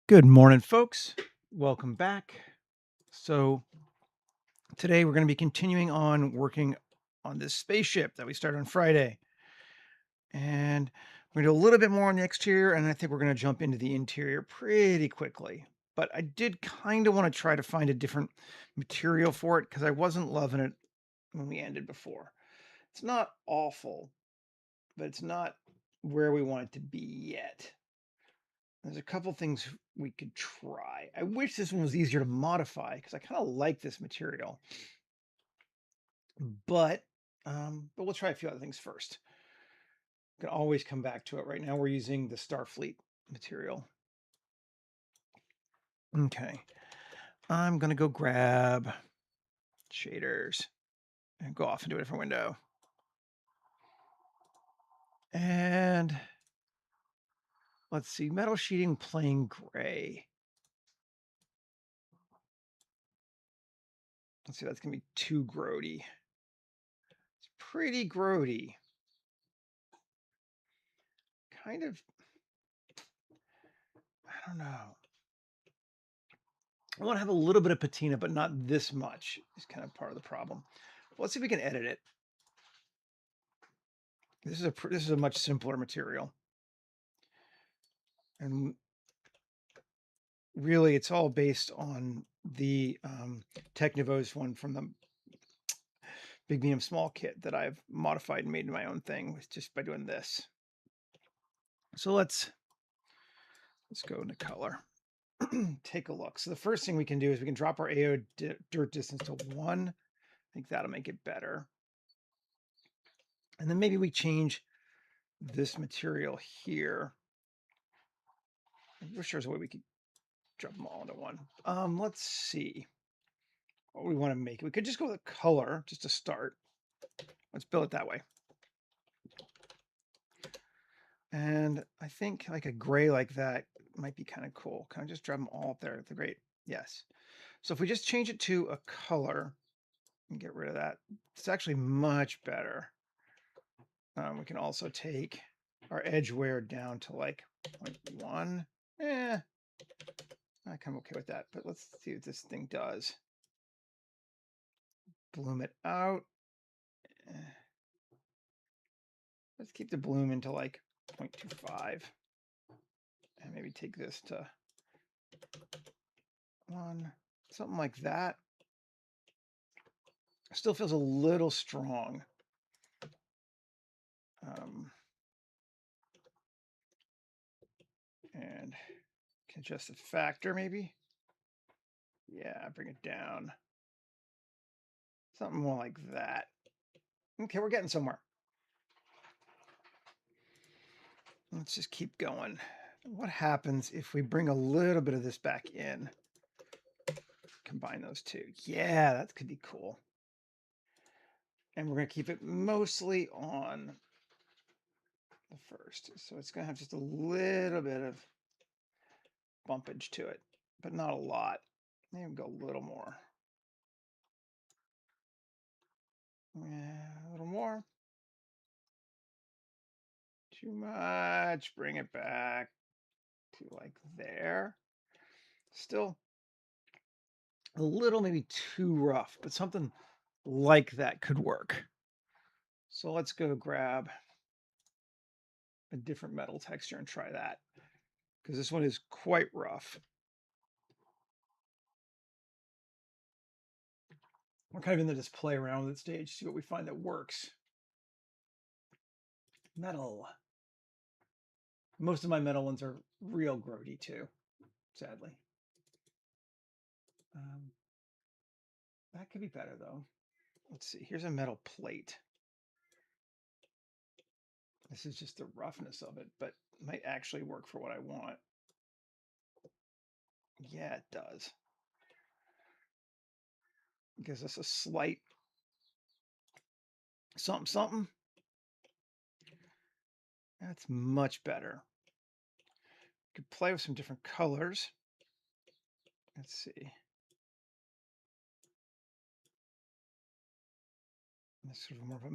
Good morning, folks. Welcome back. So, today we're going to be continuing on working on this spaceship that we started on Friday. And we're going to do a little bit more on the exterior, and I think we're going to jump into the interior pretty quickly. But I did kind of want to try to find a different material for it because I wasn't loving it when we ended before. It's not awful, but it's not where we want it to be yet. There's a couple things we could try. I wish this one was easier to modify because I kind of like this material, but we'll try a few other things first. Can always come back to it. Right now we're using the Starfleet material. Okay, I'm gonna go grab shaders and go off into a different window. And let's see, metal sheeting plain gray. Let's see, that's gonna be too grody. It's pretty grody. Kind of, I don't know. I want to have a little bit of patina, but not this much is kind of part of the problem. Let's see if we can edit it. This is a much simpler material. And really, it's all based on the Technivos one from the Big Medium Small kit that I've modified and made my own thing just by doing this. So let's go into color. Take a look. So the first thing we can do is we can drop our AO dirt distance to 1. I think that'll make it better. And then maybe we change this material here. I wish there was a way we could drop them all into one. Let's see what we want to make. We could just go with a color just to start. Let's build it that way. And I think like a gray like that might be kind of cool. Can I just drop them all up there? That's great. Yes. So if we just change it to a color and get rid of that, it's actually much better. We can also take our edge wear down to like 0.1. I'm kind of okay with that, but let's see what this thing does. Bloom it out. Let's keep the bloom into like 0.25 and maybe take this to 1, something like that. Still feels a little strong. And can adjust the factor maybe. Yeah, bring it down. Something more like that. Okay, we're getting somewhere. Let's just keep going. What happens if we bring a little bit of this back in? Combine those two. Yeah, that could be cool. And we're going to keep it mostly on the first. So it's going to have just a little bit of bumpage to it, but not a lot. Maybe go a little more. Yeah, a little more. Too much. Bring it back to like there. Still a little maybe too rough, but something like that could work. So let's go grab a different metal texture and try that, because this one is quite rough. We're kind of in the just play around with it stage, see what we find that works. Metal. Most of my metal ones are real grody too, sadly. That could be better though. Let's see, here's a metal plate. This is just the roughness of it, but it might actually work for what I want. Yeah, it does. It gives us a slight something. That's much better. Could play with some different colors. Let's see. This sort of more of a,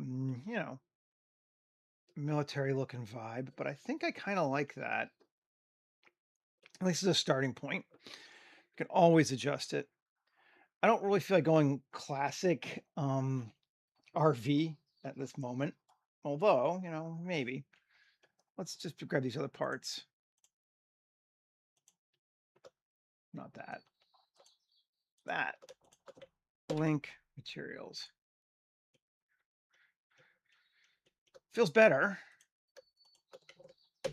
military looking vibe, but I think I kind of like that. At least as a starting point. You can always adjust it. I don't really feel like going classic RV at this moment, although, maybe. Let's just grab these other parts. Not that. That. Link materials. Feels better, I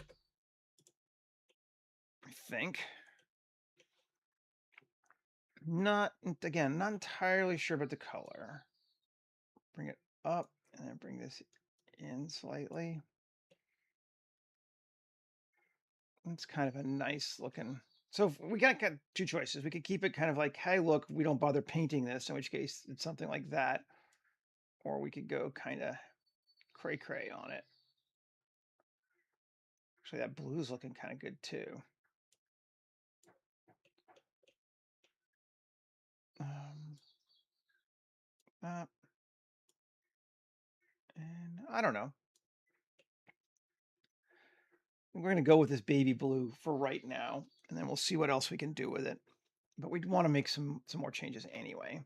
think. Not entirely sure about the color. Bring it up and then bring this in slightly. It's kind of a nice looking. So we got two choices. We could keep it kind of like, hey, look, we don't bother painting this, in which case it's something like that. Or we could go kind of cray on it. Actually, that blue is looking kind of good too. And I don't know. We're going to go with this baby blue for right now, and then we'll see what else we can do with it. But we'd want to make some more changes anyway.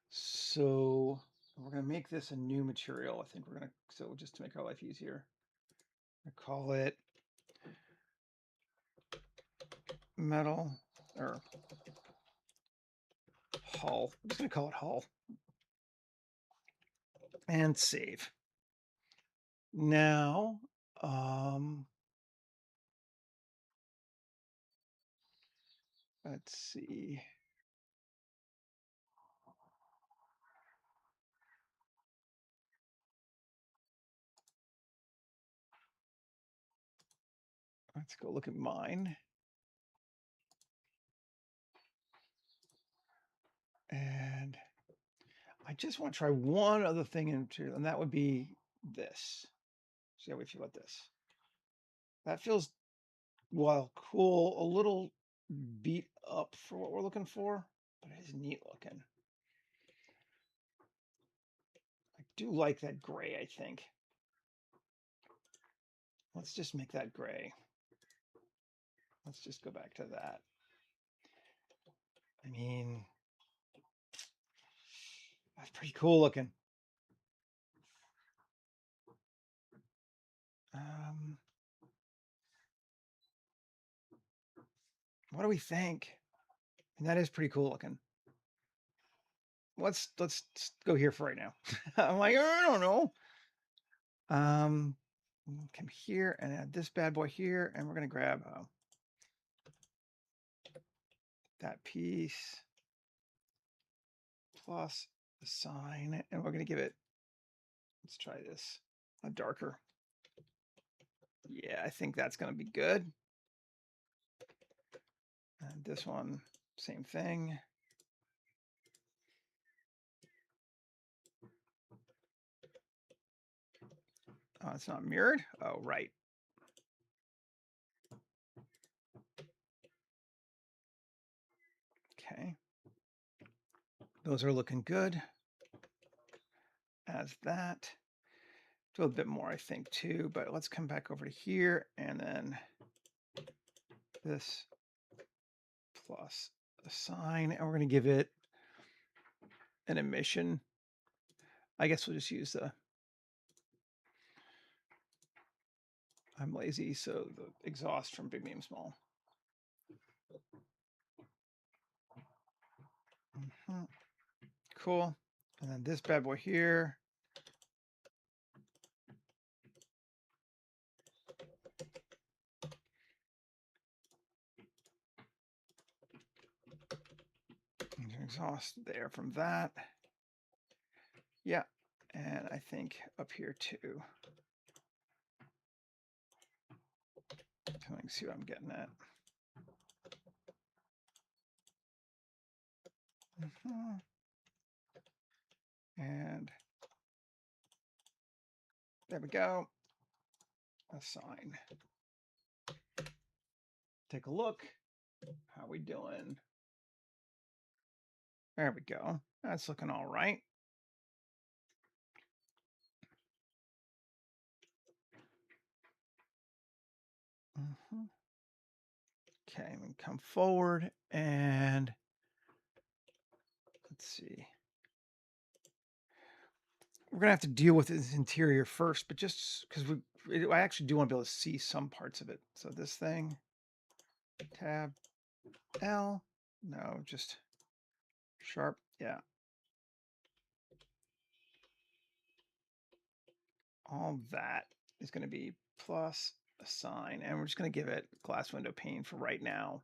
So we're going to make this a new material. I think we're going to, so just to make our life easier, I call it metal or hull. I'm just going to call it hull and save. Now, let's see. Let's go look at mine. And I just want to try one other thing into, and that would be this. See how we feel about this. That feels, well, cool, a little beat up for what we're looking for, but it is neat looking. I do like that gray, I think. Let's just make that gray. Let's just go back to that. I mean, that's pretty cool looking. What do we think? And that is pretty cool looking. Let's go here for right now. I'm like, I don't know. Come here and add this bad boy here, and we're gonna grab that piece plus the sign, and we're gonna give it. Let's try this a darker. Yeah, I think that's gonna be good. And this one, same thing. Oh, it's not mirrored. Oh, right. Okay. Those are looking good. As that. Do a bit more, I think, too, but let's come back over to here and then this plus a sign, and we're going to give it an emission. I guess we'll just use the, I'm lazy, so the exhaust from big, medium, small. Cool. And then this bad boy here. Exhaust there from that. Yeah. And I think up here too. So I can see what I'm getting at. And there we go. Assign. Take a look. How we doing? There we go. That's looking all right. Mhm. Okay, we come forward and let's see. We're gonna have to deal with this interior first, but just because I actually do want to be able to see some parts of it. So this thing, tab L, no, just sharp, yeah. All that is going to be plus a sign, and we're just going to give it glass window pane for right now,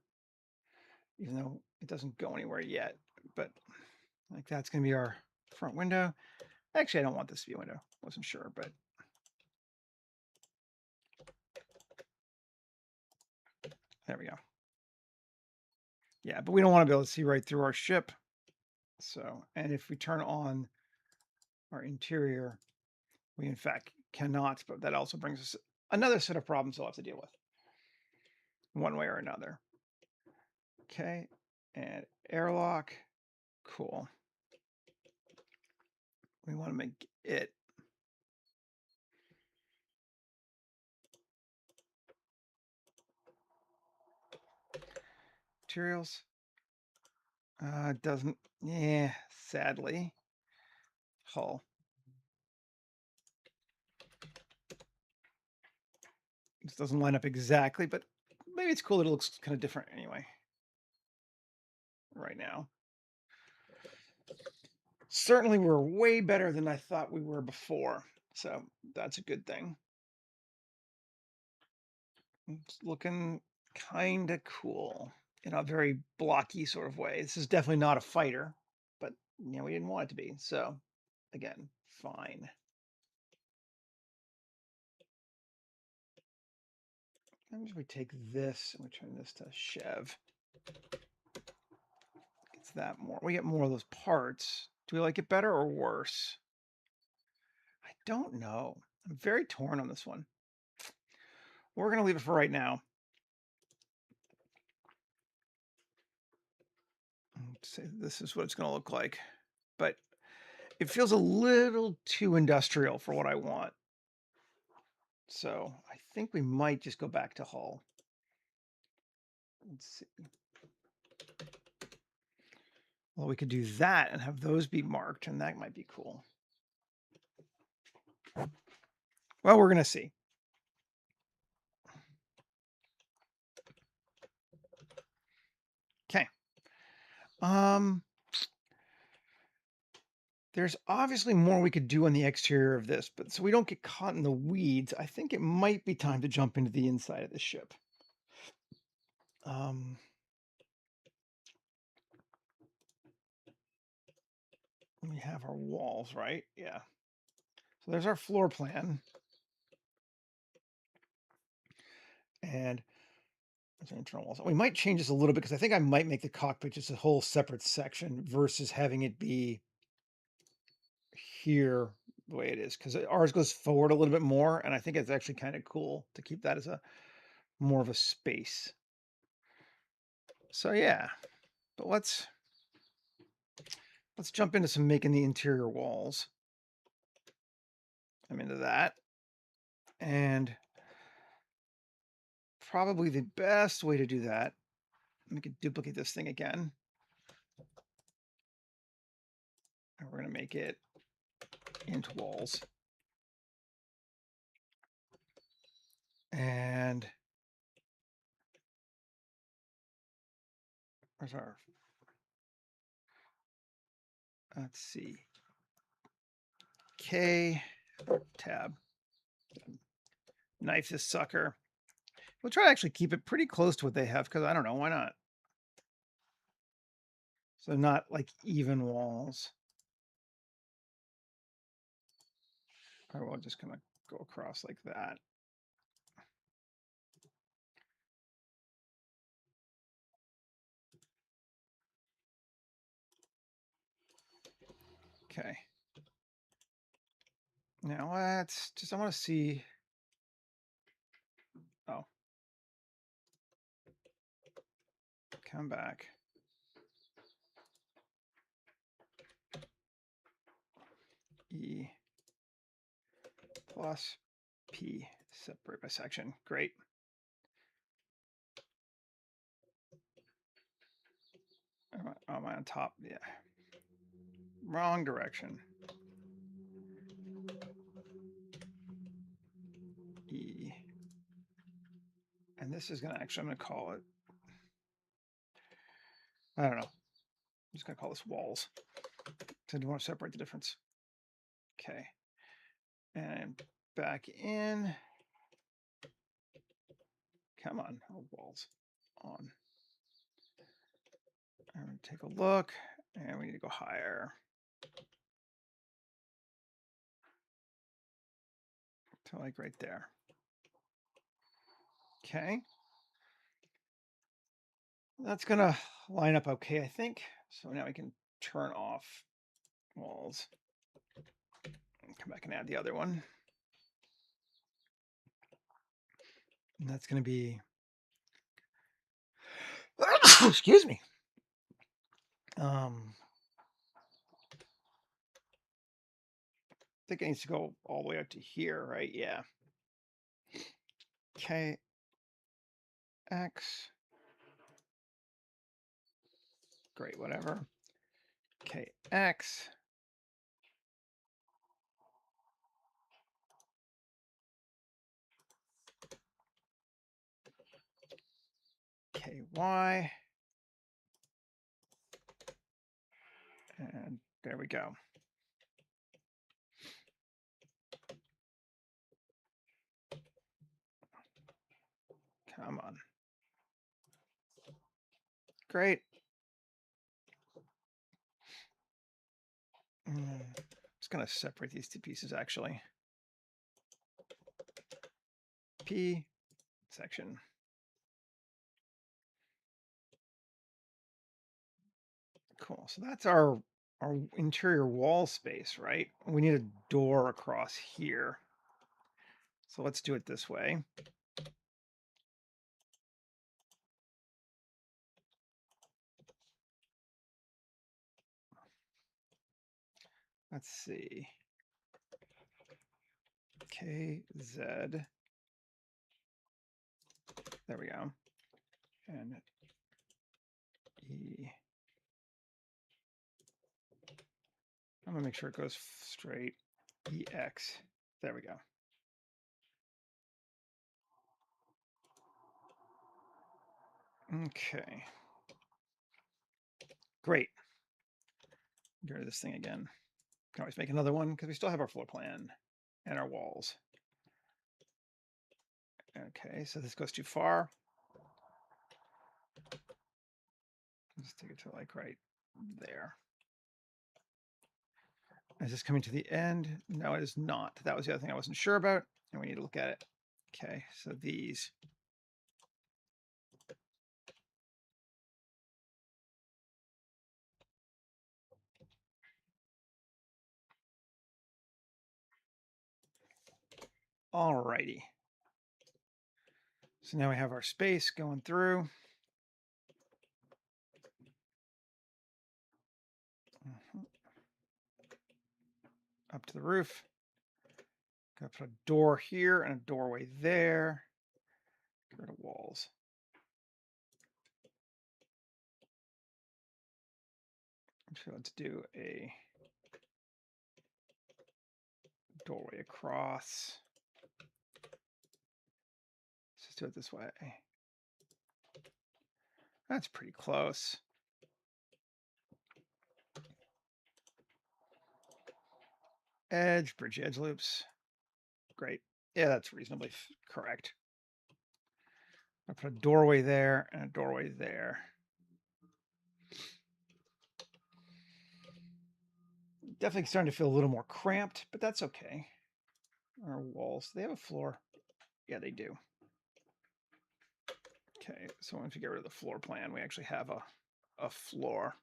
even though it doesn't go anywhere yet. But like that's going to be our front window. Actually, I don't want this to be a window. Wasn't sure, but there we go. Yeah, but we don't want to be able to see right through our ship. So, and if we turn on our interior, we in fact cannot, but that also brings us another set of problems we'll have to deal with one way or another. Okay, and airlock, cool. We want to make it materials. Doesn't, yeah, sadly. Hull. This doesn't line up exactly, but maybe it's cool that it looks kind of different anyway. Right now. Certainly we're way better than I thought we were before. So that's a good thing. It's looking kind of cool in a very blocky sort of way. This is definitely not a fighter, but you know, we didn't want it to be. So again, fine. And if we take this and we turn this to Chev, gets that more. We get more of those parts. Do we like it better or worse? I don't know. I'm very torn on this one. We're going to leave it for right now. Say this is what it's going to look like, but it feels a little too industrial for what I want. So I think we might just go back to hull. Let's see. Well, we could do that and have those be marked, and that might be cool. Well, we're going to see. Okay. There's obviously more we could do on the exterior of this, but so we don't get caught in the weeds, I think it might be time to jump into the inside of the ship. We have our walls, right? Yeah. So there's our floor plan. And there's our internal walls. We might change this a little bit because I think I might make the cockpit just a whole separate section versus having it be here the way it is, because ours goes forward a little bit more, and I think it's actually kind of cool to keep that as a more of a space. So yeah, but let's jump into some making the interior walls. I'm into that. And probably the best way to do that, we could duplicate this thing again. And we're going to make it into walls. And where's our, let's see, K tab, knife this sucker. We'll try to actually keep it pretty close to what they have, because I don't know, why not? So not like even walls. Or we'll just kind of go across like that. Okay. Now let's just, I want to see. Oh. Come back. E plus P, separate by section. Great. Am I on top? Yeah. Wrong direction. E. And this is going to actually, I'm going to call it, I don't know. I'm just going to call this walls. So I do want to separate the difference. Okay. And back in. Come on, oh, walls on. I'm going to take a look, and we need to go higher. So like right there. Okay. That's going to line up okay, I think. So now we can turn off walls. And come back and add the other one. And that's going to be, excuse me. I think it needs to go all the way out to here, right? Yeah. KX. Great, whatever. KX. KY. And there we go. Come on. Great. Just going to separate these two pieces, actually. P section. Cool. So that's our interior wall space, right? We need a door across here. So let's do it this way. Let's see. KZ. There we go. And E. I'm going to make sure it goes straight. EX. There we go. Okay. Great. Get rid of this thing again. Can always make another one because we still have our floor plan and our walls. Okay, so this goes too far. Just take it to like right there. Is this coming to the end? No, it is not. That was the other thing I wasn't sure about, and we need to look at it. Okay, so these. All righty. So now we have our space going through. Up to the roof. Got to put a door here and a doorway there. Get rid of walls. So let's do a doorway across. Let's just do it this way. That's pretty close. Edge, bridge edge loops. Great. Yeah, that's reasonably correct. I put a doorway there and a doorway there. Definitely starting to feel a little more cramped, but that's okay. Our walls, they have a floor. Yeah, they do. Okay, so once we get rid of the floor plan, we actually have a floor.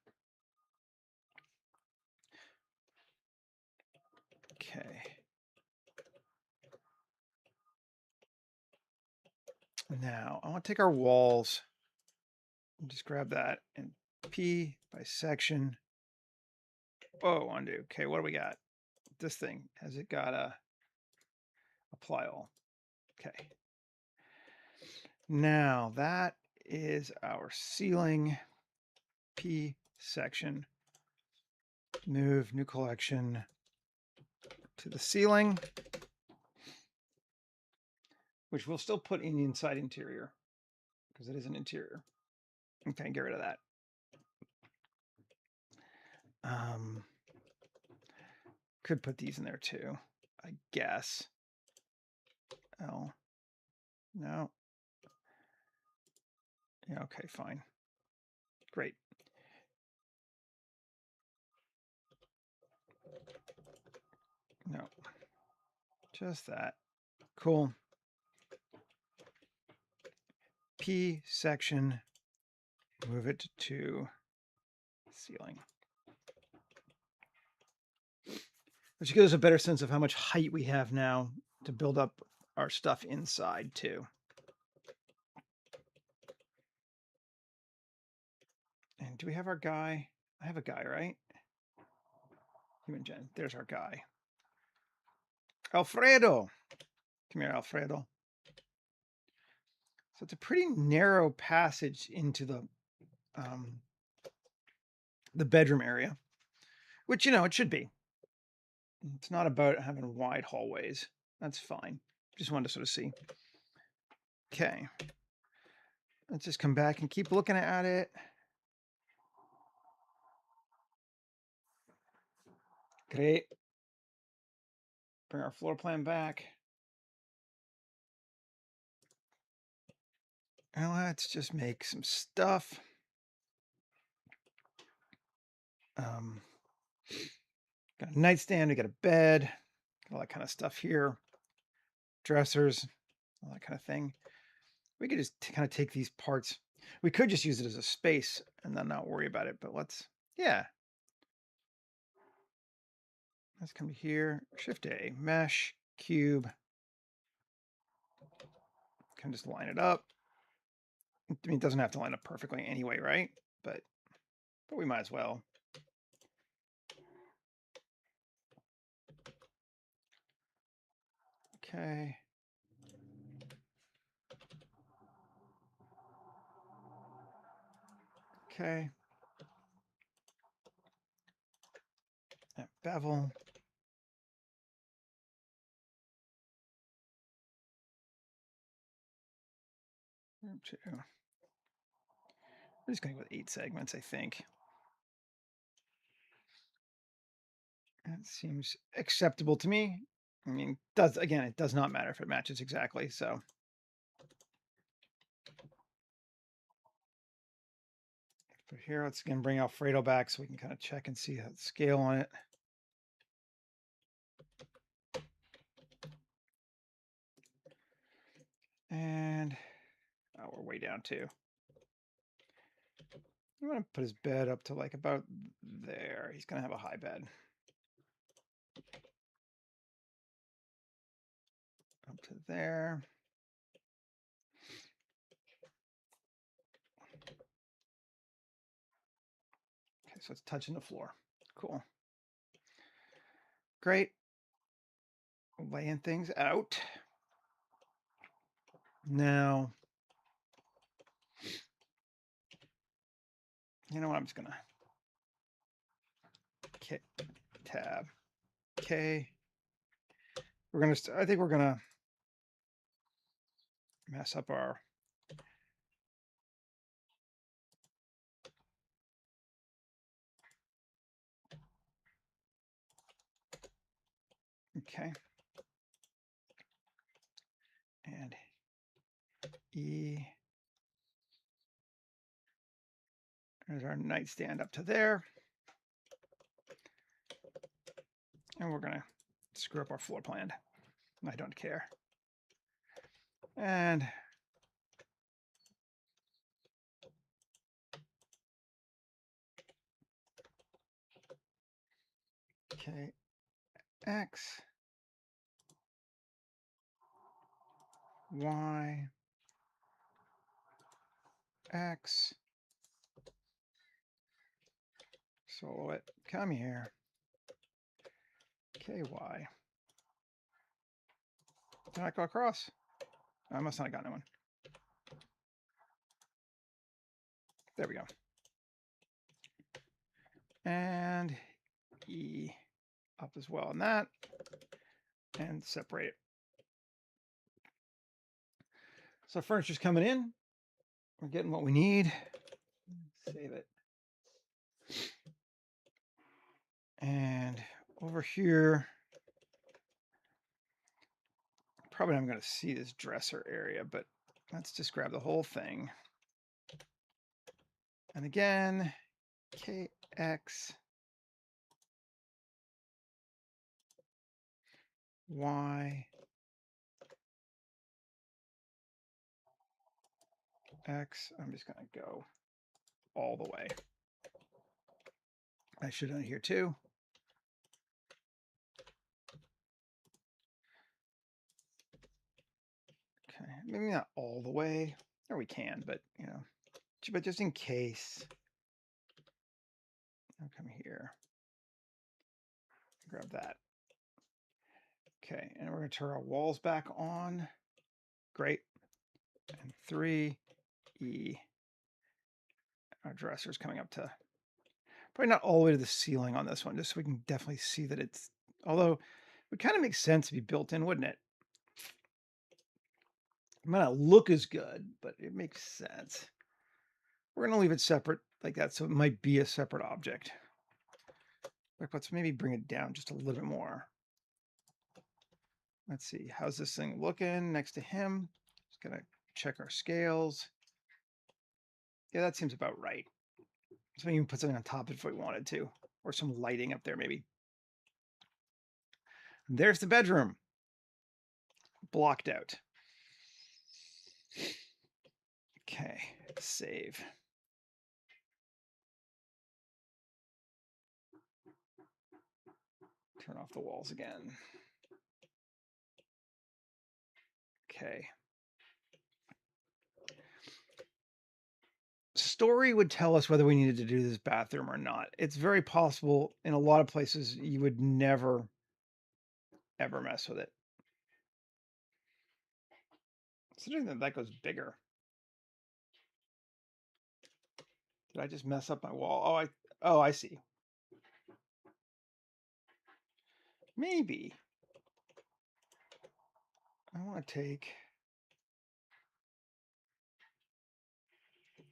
Okay. Now, I want to take our walls and just grab that and P by section. Oh, undo. Okay, what do we got? This thing, has it got a apply all? Okay. Now, that is our ceiling. P section, move new collection to the ceiling, which we'll still put in the inside interior because it is an interior. Okay, get rid of that. Could put these in there too, I guess. Oh, no. Yeah, okay, fine. Great. No, just that. Cool. P section, move it to ceiling. Which gives us a better sense of how much height we have now to build up our stuff inside too. And do we have our guy? I have a guy, right? Human gen. There's our guy. Alfredo. Come here, Alfredo. So it's a pretty narrow passage into the bedroom area, which, you know, it should be. It's not about having wide hallways. That's fine. Just wanted to sort of see. Okay. Let's just come back and keep looking at it. Great. Bring our floor plan back. And let's just make some stuff. Got a nightstand, we got a bed, got all that kind of stuff here. Dressers, all that kind of thing. We could just kind of take these parts. We could just use it as a space and then not worry about it, but let's come to here, Shift A, mesh, cube. Can just line it up. I mean, it doesn't have to line up perfectly anyway, right? But we might as well. Okay. Okay. That bevel. We're just going to go with 8 segments, I think. That seems acceptable to me. I mean, it does not matter if it matches exactly, so. But here, let's again bring Alfredo back so we can kind of check and see the scale on it. And we're way down too. I'm going to put his bed up to like about there. He's going to have a high bed. Up to there. Okay, so it's touching the floor. Cool. Great. Laying things out. Now, you know what? I'm just going to K, tab, K. I think we're going to mess up our okay. And E. There's our nightstand up to there. And we're going to screw up our floor plan. I don't care. And okay, X, Y, X, solo it, come here, KY. Did I go across? I must not have gotten one. There we go. and E up as well on that, and separate it. So furniture's coming in. We're getting what we need. Save it. And over here, probably not going to see this dresser area, but let's just grab the whole thing. And again, KX, Y, X. I'm just going to go all the way. I should have done it here too. Okay, maybe not all the way, or we can, but you know, but just in case. I'll come here, grab that. Okay, and we're going to turn our walls back on. Great. And 3E. Our dresser's coming up to, probably not all the way to the ceiling on this one, just so we can definitely see that it's, although it would kind of make sense to be built in, wouldn't it? It might not look as good, but it makes sense. We're going to leave it separate like that, so it might be a separate object. Let's maybe bring it down just a little bit more. Let's see, how's this thing looking next to him? Just gonna check our scales. Yeah, that seems about right. So we can put something on top if we wanted to, or some lighting up there maybe. There's the bedroom, blocked out. Okay, save. Turn off the walls again. Okay. Story would tell us whether we needed to do this bathroom or not. It's very possible in a lot of places you would never, ever mess with it. Considering that goes bigger. Did I just mess up my wall? Oh, I see. Maybe. I want to take,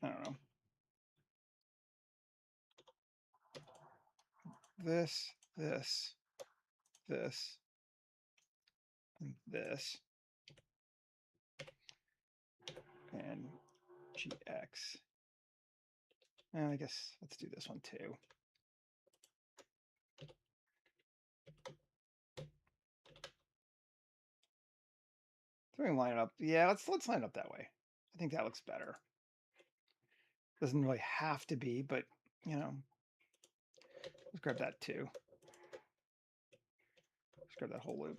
I don't know, this, this, this, and this, and GX. And I guess let's do this one too. So we can line it up. Yeah, let's line it up that way. I think that looks better. Doesn't really have to be, but you know, let's grab that too. Let's grab that whole loop.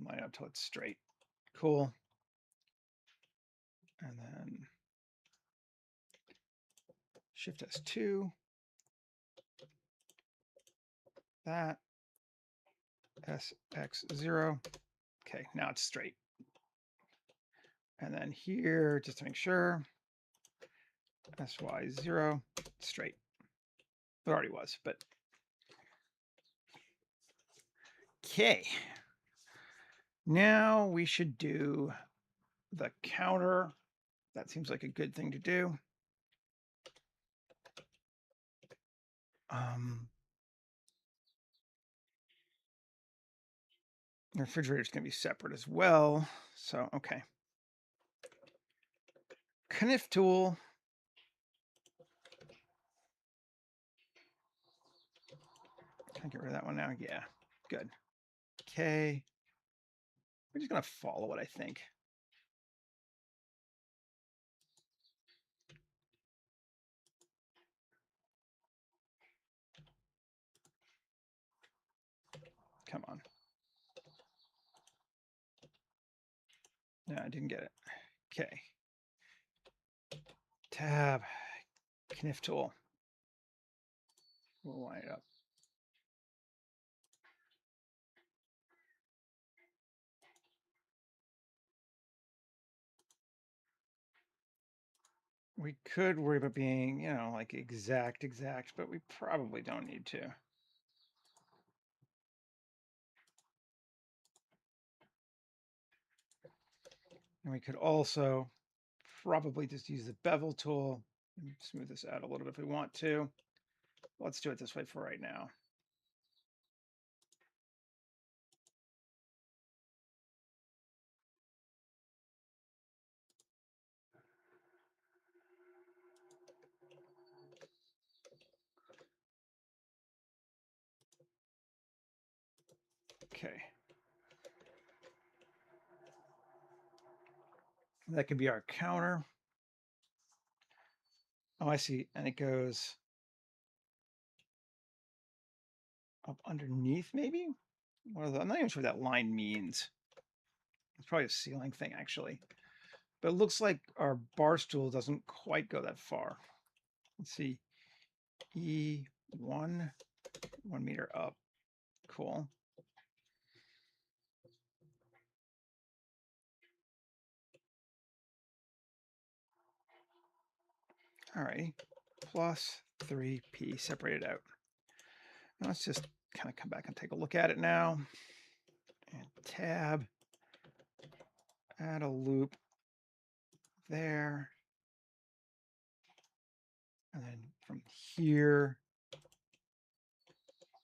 Line it up till it's straight. Cool. And then Shift S2. That. SX0. Okay, now it's straight. And then here, just to make sure, SY0, straight. It already was, but. Okay. Now we should do the counter. That seems like a good thing to do. The refrigerator's going to be separate as well. So, okay. Kniff tool. Can I get rid of that one now? Yeah, good. Okay. We're just going to follow it, I think. Come on. No, I didn't get it. Okay. Tab. Kniff tool. We'll line it up. We could worry about being, you know, like exact, but we probably don't need to. And we could also probably just use the bevel tool and smooth this out a little bit if we want to. Let's do it this way for right now. Okay. That could be our counter. Oh, I see. And it goes up underneath, maybe? I'm not even sure what that line means. It's probably a ceiling thing, actually. But it looks like our bar stool doesn't quite go that far. Let's see. E1, 1 meter up. Cool. All right. Plus 3p separated out. Now let's just kind of come back and take a look at it now. And tab. Add a loop there. And then from here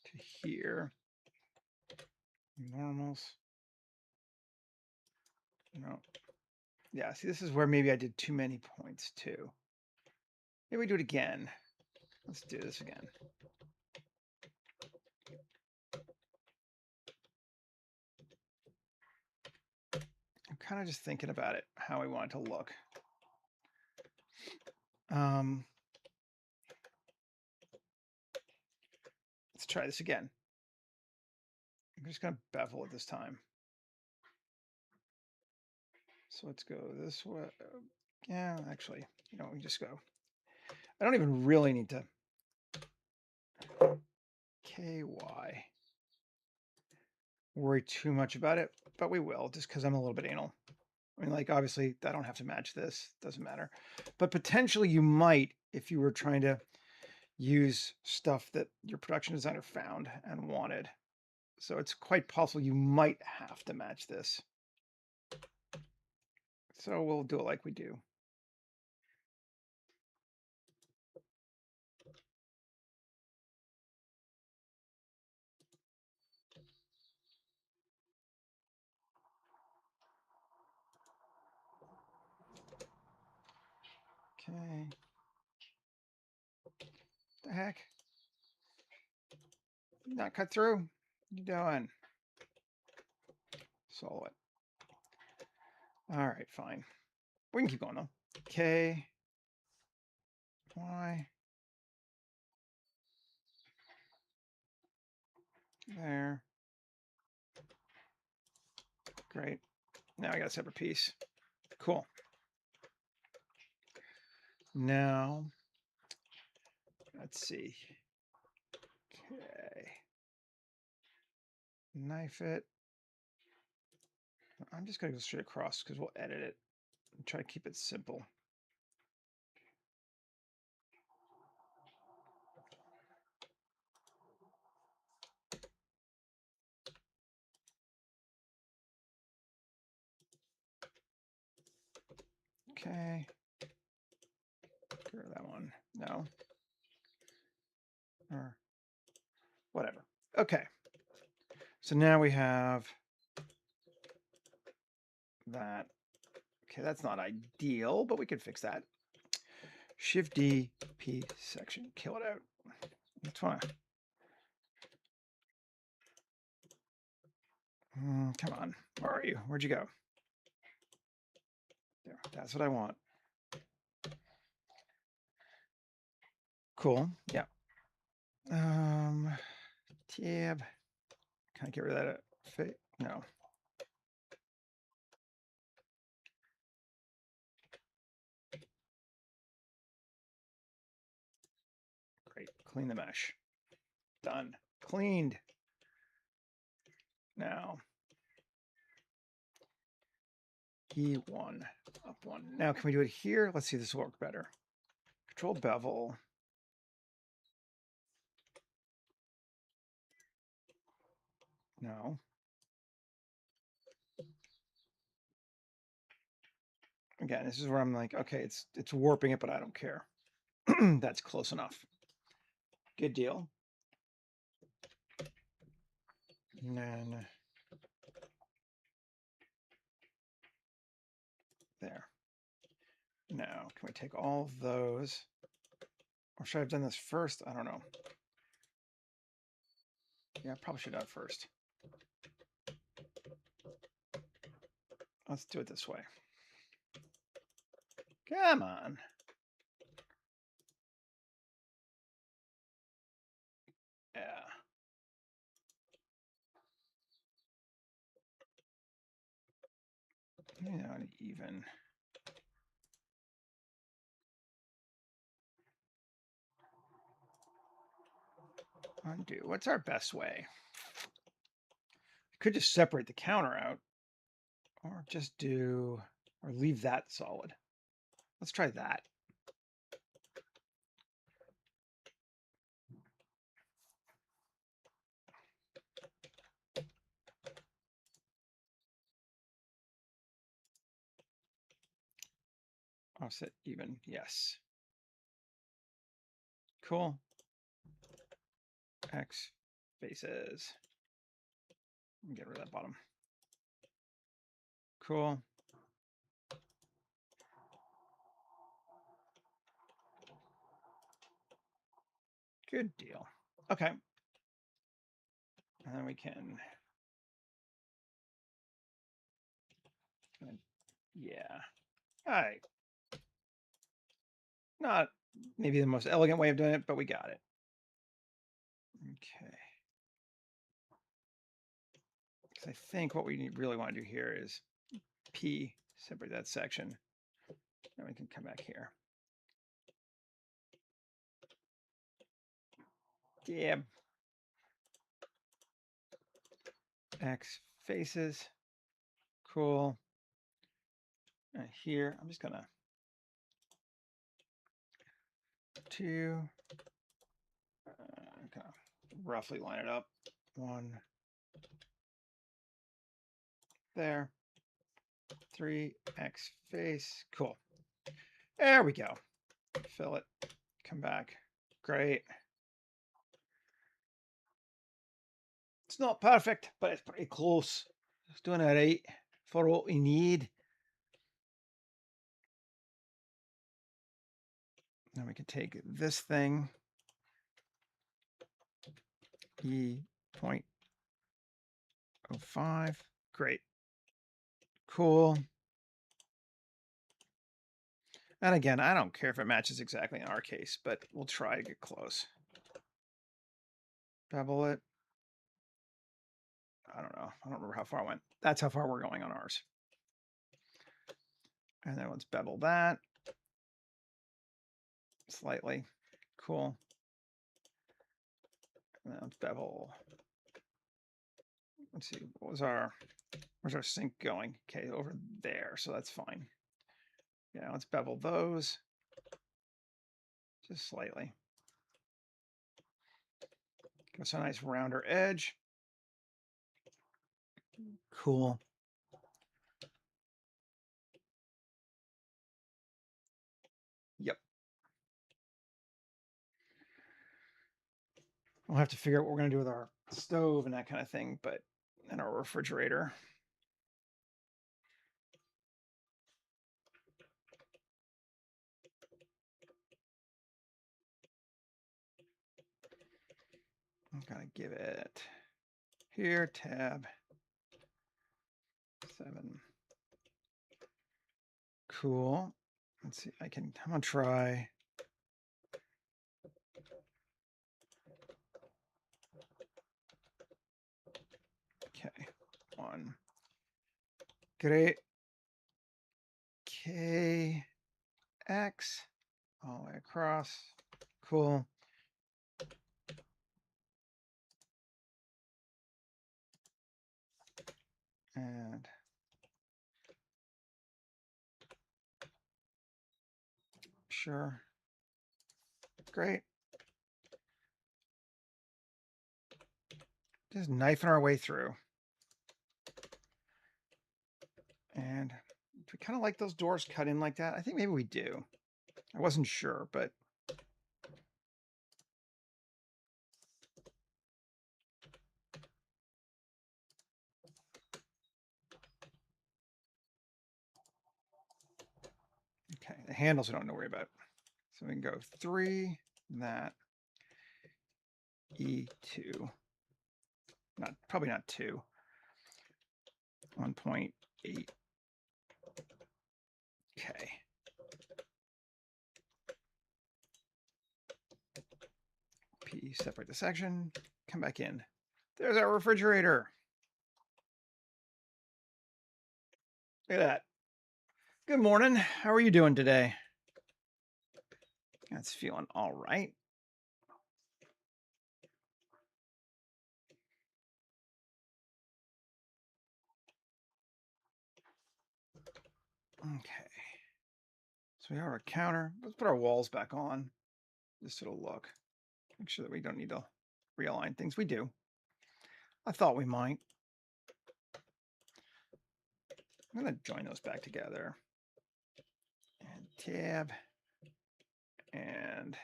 to here. Normals. No. Yeah, see, this is where maybe I did too many points too. Maybe we do it again. Let's do this again. I'm kind of just thinking about it, how we want it to look. Let's try this again. I'm just going to bevel it this time. So let's go this way. Yeah, actually, you know, we just go. I don't even really need to KY worry too much about it, but we will, just because I'm a little bit anal. I mean, like, obviously, I don't have to match this. Doesn't matter. But potentially you might if you were trying to use stuff that your production designer found and wanted. So it's quite possible you might have to match this. So we'll do it like we do. Okay. The heck? Not cut through? What you doing? Solid. All right, fine. We can keep going though. K, Y, there. Great. Now I got a separate piece. Cool. Now, let's see. Okay. Knife it. I'm just going to go straight across because we'll edit it and try to keep it simple. Okay. Get rid of that one. No. Or whatever. Okay. So now we have that. Okay, that's not ideal, but we can fix that. Shift D, P section, kill it out. That's fine. Come on, where are you? Where'd you go? There, that's what I want. Cool, yeah. Tab, can I get rid of that? No. Great, clean the mesh. Done, cleaned. Now, E1, up one. Now, can we do it here? Let's see if this will work better. Control bevel. No. Again, this is where I'm like, okay, it's warping it, but I don't care. That's close enough. Good deal. And then there. Now, can we take all of those? Or should I have done this first? I don't know. Yeah, I probably should have done it first. Let's do it this way. Come on. Yeah. Yeah, even. Undo. What's our best way? I could just separate the counter out, or just do, or leave that solid. Let's try that. Offset even, yes. Cool. X faces. Get rid of that bottom. Cool. Good deal. Okay. And then we can, yeah. All right. Not maybe the most elegant way of doing it, but we got it. Okay. Because I think what we really want to do here is P, separate that section. Then we can come back here. Yeah. X faces. Cool. And here, I'm just gonna kind of roughly line it up. One there. 3 X face. Cool. There we go. Fill it. Come back. Great. It's not perfect, but it's pretty close. It's doing all right for what we need. Now we can take this thing, E.05. Great. Cool. And again, I don't care if it matches exactly in our case, but we'll try to get close. Bevel it. I don't know. I don't remember how far I went. That's how far we're going on ours. And then let's bevel that slightly. Cool. And then let's bevel. Let's see, where's our sync going? Okay, over there, so that's fine. Yeah, let's bevel those just slightly. Give us a nice rounder edge. Cool. Yep. We'll have to figure out what we're going to do with our stove and that kind of thing, but and our refrigerator. I'm going to give it here, tab 7. Cool. Let's see. I'm going to try. Okay. 1. Great. KX all the way across. Cool. And sure. Great. Just knifing our way through. And do we kind of like those doors cut in like that? I think maybe we do. I wasn't sure, but okay. The handles we don't have to worry about. So we can go 3, that, E2. Probably not 2. 1.8. Okay. P, separate the section, come back in. There's our refrigerator. Look at that. Good morning. How are you doing today? That's feeling all right. Okay. So we have our counter. Let's put our walls back on. Just sort of look. Make sure that we don't need to realign things. We do. I thought we might. I'm going to join those back together. And tab. And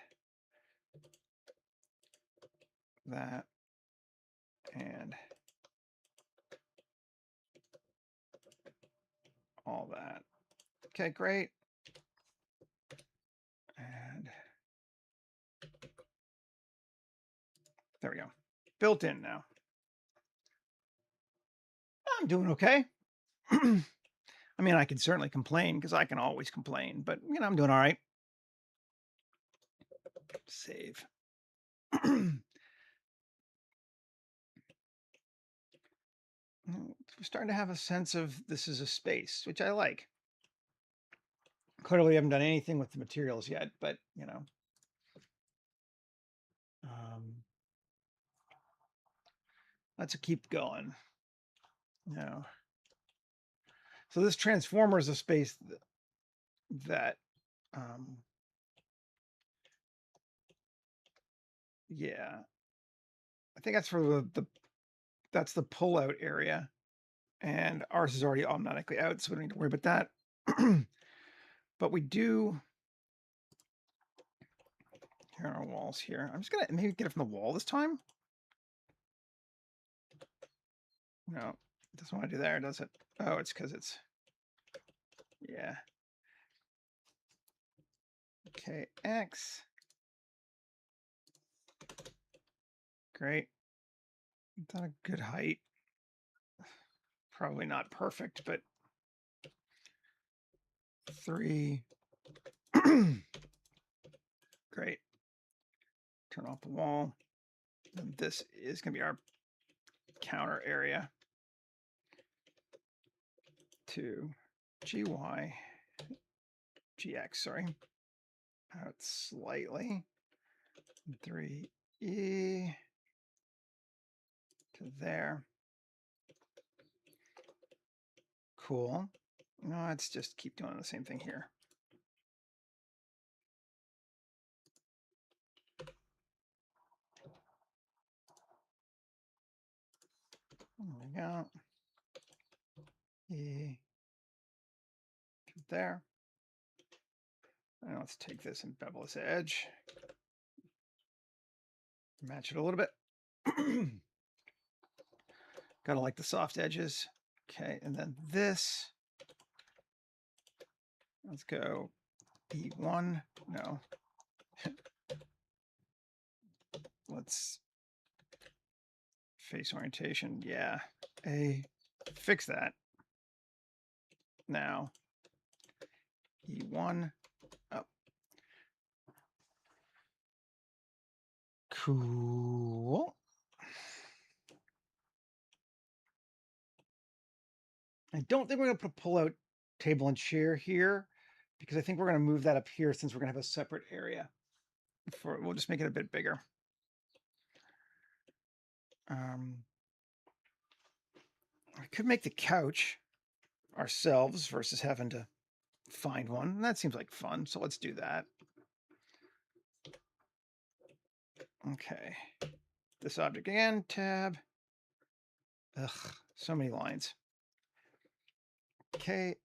that. And all that. Okay, great. And there we go. Built in now. I'm doing okay. I mean, I can certainly complain because I can always complain, but you know, I'm doing all right. Save. We're starting to have a sense of this is a space, which I like. Clearly, we haven't done anything with the materials yet, but you know, let's keep going. No. So this transformer is a space that yeah, I think that's for that's the pull-out area, and ours is already automatically out, so we don't need to worry about that. But we do here on our walls here. I'm just gonna maybe get it from the wall this time. No, it doesn't want to do there, does it? Oh, it's because it's yeah. Okay, X. Great. Is that a good height? Probably not perfect, but 3. Great. Turn off the wall. And this is going to be our counter area. 2 GY, GX, sorry. Out slightly. 3E to there. Cool. No, let's just keep doing the same thing here. There we go. E to there. Now let's take this and bevel this edge. Match it a little bit. Gotta like the soft edges. Okay, and then this. Let's go E1. No. Let's face orientation. Yeah. Fix that. Now. E1 up. Cool. I don't think we're going to put a pull-out table and chair here because I think we're going to move that up here since we're going to have a separate area. We'll just make it a bit bigger. We could make the couch ourselves versus having to find one. That seems like fun, so let's do that. Okay. This object again, tab. Ugh, so many lines. K,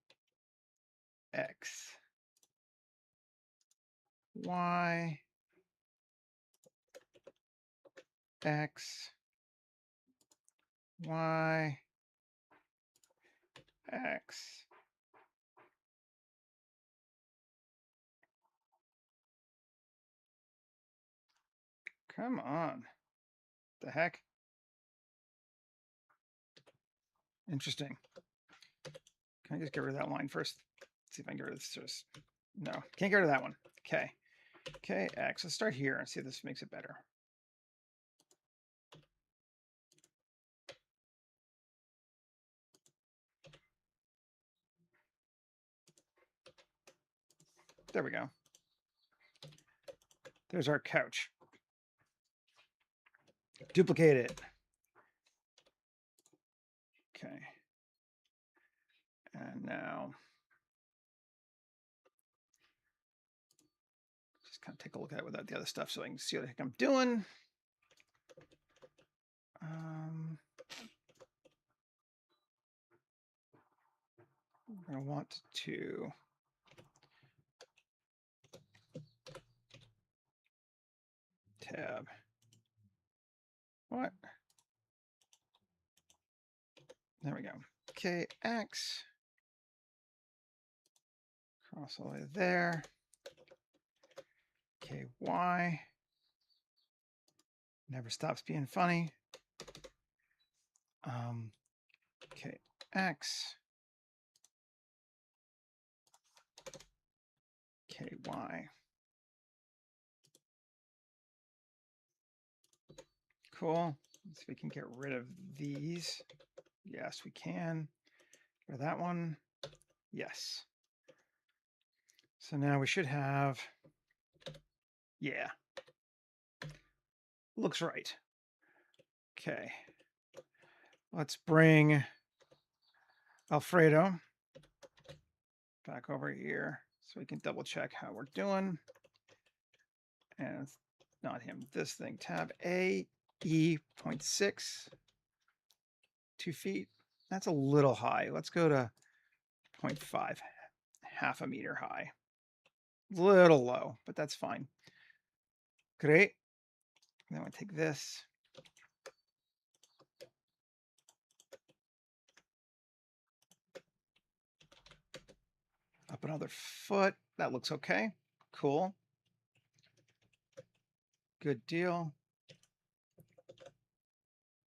X, Y, X, Y, X. Come on. The heck? Interesting. Can I just get rid of that line first? See if I can get rid of this. Just, no, can't get rid of that one. Okay. Okay, X. Let's start here and see if this makes it better. There we go. There's our couch. Duplicate it. Okay. And now just kind of take a look at it without the other stuff so I can see what the heck I'm doing. I'm going to want to tab. What? There we go. KX. Cross all the way there. KY. Never stops being funny. KX. KY. Cool. Let's see if we can get rid of these. Yes, we can. Get rid of that one. Yes. So now we should have, yeah. Looks right. Okay. Let's bring Alfredo back over here so we can double check how we're doing. And it's not him, this thing, tab A, E 0.6, 2 feet. That's a little high. Let's go to 0.5, half a meter high. Little low, but that's fine. Great. Then we take this. Up another foot. That looks okay. Cool. Good deal.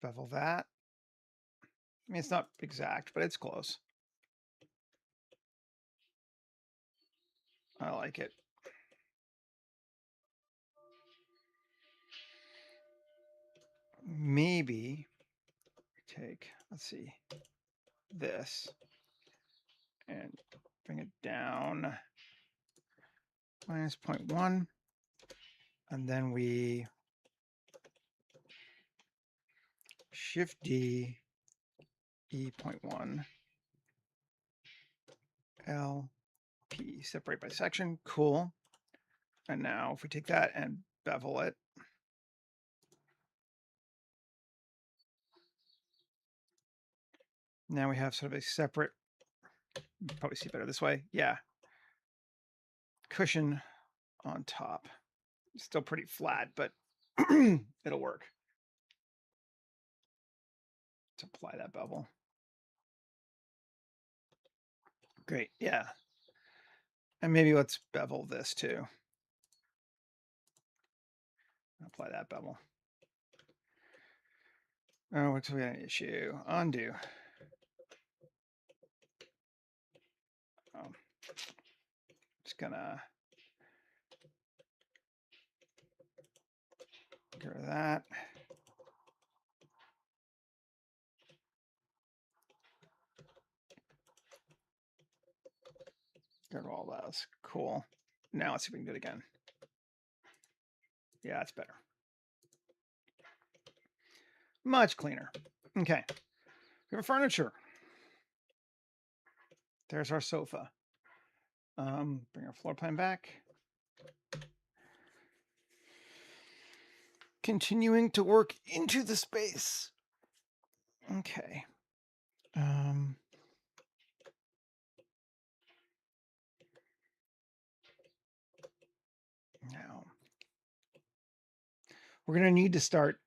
Bevel that. I mean, it's not exact, but it's close. I like it. Maybe take, let's see, this and bring it down minus 0.1. And then we Shift D, E 0.1, L, P, separate by section. Cool. And now if we take that and bevel it, now we have sort of a separate, you can probably see better this way. Yeah. Cushion on top. Still pretty flat, but it'll work. To apply that bevel. Great, yeah. And maybe let's bevel this too. Apply that bevel. Oh, what's we got an issue? Undo. Just gonna get rid of that. Get rid of all those. Cool. Now let's see if we can do it again. Yeah, it's better. Much cleaner. Okay. We have furniture. There's our sofa. Bring our floor plan back. continuing to work into the space. Okay. Now we're going to need to start,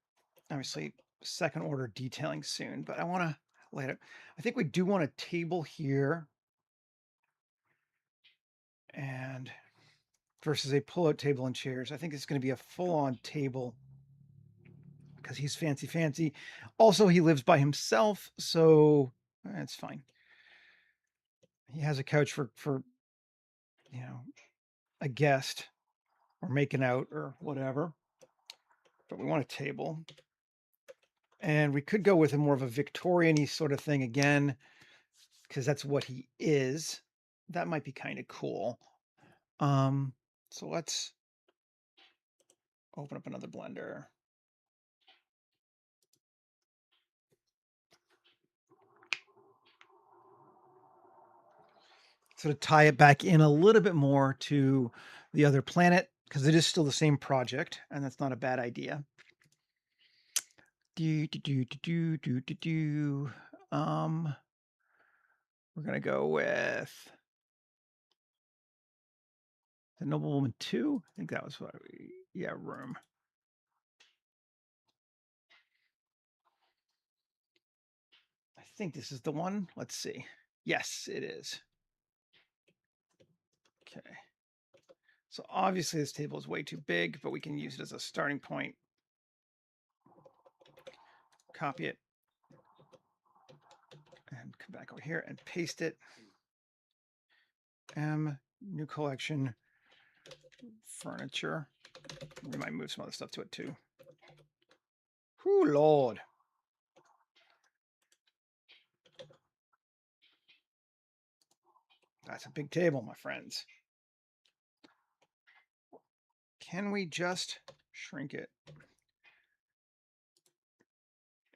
obviously, second order detailing soon, but I want to lay it. I think we do want a table here and versus a pull-out table and chairs. I think it's going to be a full-on table because he's fancy. Also, he lives by himself, so it's fine. He has a couch for you know, a guest or making out or whatever. But we want a table. And we could go with a more of a Victorian-y sort of thing again, because that's what he is. That might be kind of cool. So let's open up another blender. So to tie it back in a little bit more to the other planet, because it is still the same project, and that's not a bad idea. We're gonna go with the Noblewoman 2. I think that was what room. I think this is the one. Let's see. Yes, it is. Okay. So obviously this table is way too big, but we can use it as a starting point. Copy it. And come back over here and paste it. New collection, furniture. We might move some other stuff to it too. Whoo, Lord. That's a big table, my friends. Can we just shrink it?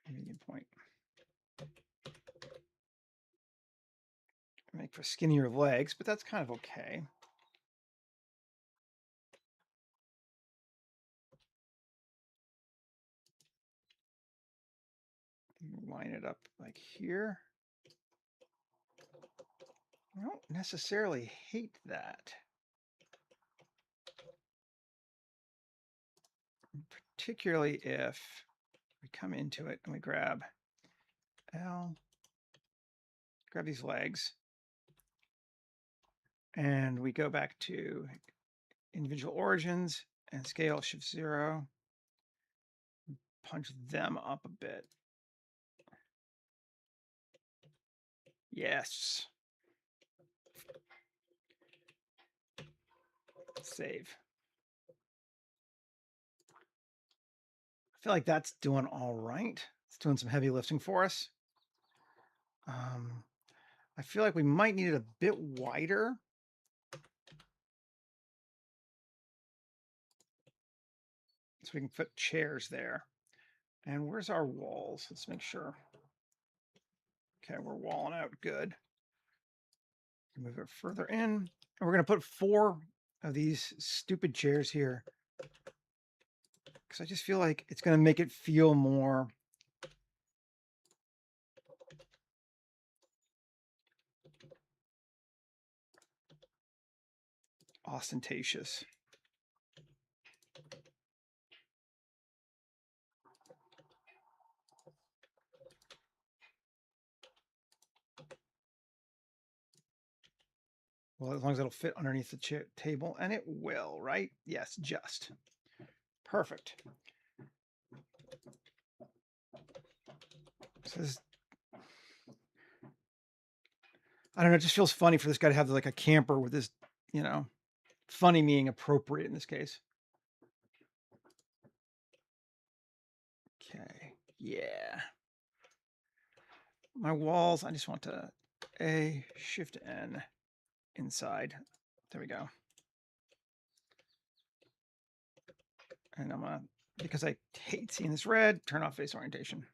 Median point. Make for skinnier legs, but that's kind of okay. Line it up like here. I don't necessarily hate that. Particularly if we come into it and we grab L, grab these legs, and we go back to individual origins and scale shift 0, punch them up a bit. Yes. Save. I feel like that's doing all right. It's doing some heavy lifting for us. I feel like we might need it a bit wider. So we can fit chairs there. And where's our walls? Let's make sure. Okay, we're walling out good. Move it further in. And we're going to put 4 of these stupid chairs here, because I just feel like it's going to make it feel more ostentatious. Well, as long as it'll fit underneath the table, and it will, right? Yes, just. Perfect. So this, I don't know, it just feels funny for this guy to have like a camper with this, you know, funny meaning appropriate in this case. Okay, yeah. My walls, I just want to Shift N inside. There we go. And I'm gonna, because I hate seeing this red, turn off face orientation.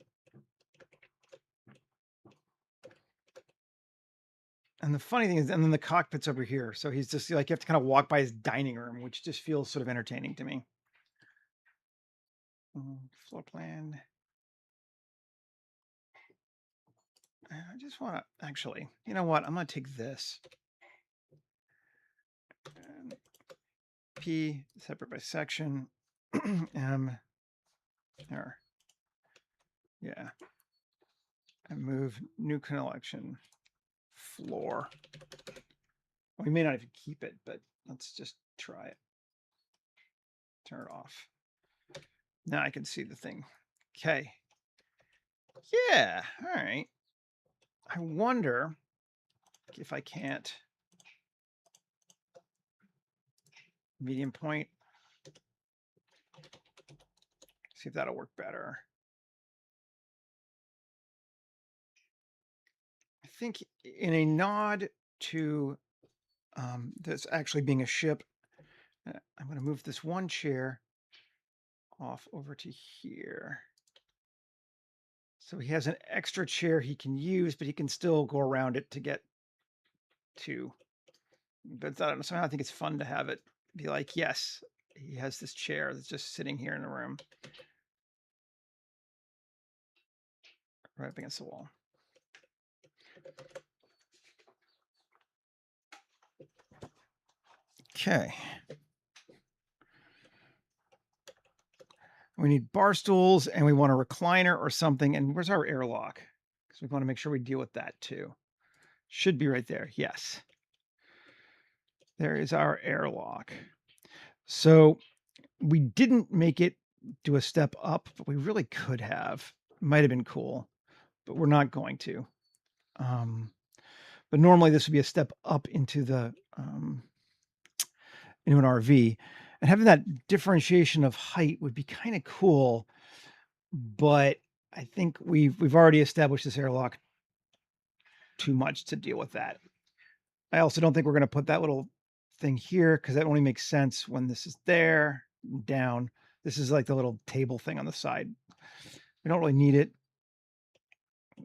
And the funny thing is, and then the cockpit's over here. So he's just like, you have to kind of walk by his dining room, which just feels sort of entertaining to me. Floor plan. I just want to actually, you know what? I'm going to take this. And P separate by section. M or yeah. And move new collection floor. We may not even keep it, but let's just try it. Turn it off. Now I can see the thing. Okay. Yeah. All right. I wonder if I can't medium point. See if that'll work better. I think in a nod to this actually being a ship, I'm going to move this one chair off over to here. So he has an extra chair he can use, but he can still go around it to get to. But I don't know, somehow I think it's fun to have it be like, yes, he has this chair that's just sitting here in the room. Right up against the wall. Okay. We need bar stools and we want a recliner or something. And where's our airlock? Because we want to make sure we deal with that too. Should be right there. Yes. There is our airlock. So we didn't make it do a step up, but we really could have. Might have been cool, but we're not going to. But normally this would be a step up into the into an RV, and having that differentiation of height would be kind of cool. But I think we've already established this airlock too much to deal with that. I also don't think we're going to put that little thing here because that only makes sense when this is there down. This is like the little table thing on the side. We don't really need it.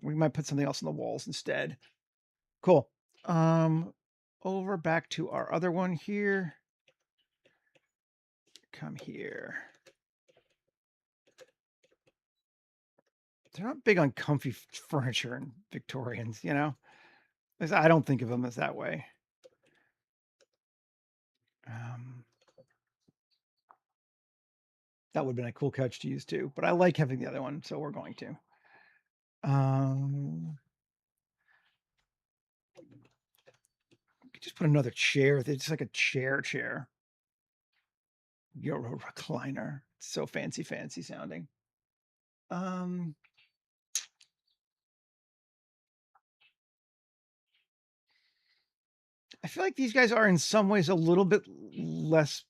We might put something else on the walls instead. Cool. Over back to our other one here. Come here. They're not big on comfy furniture and Victorians, you know? I don't think of them as that way. That would have been a cool couch to use too, but I like having the other one, so we're going to. Just put another chair. It's like a chair. Euro recliner. It's so fancy sounding. I feel like these guys are in some ways a little bit less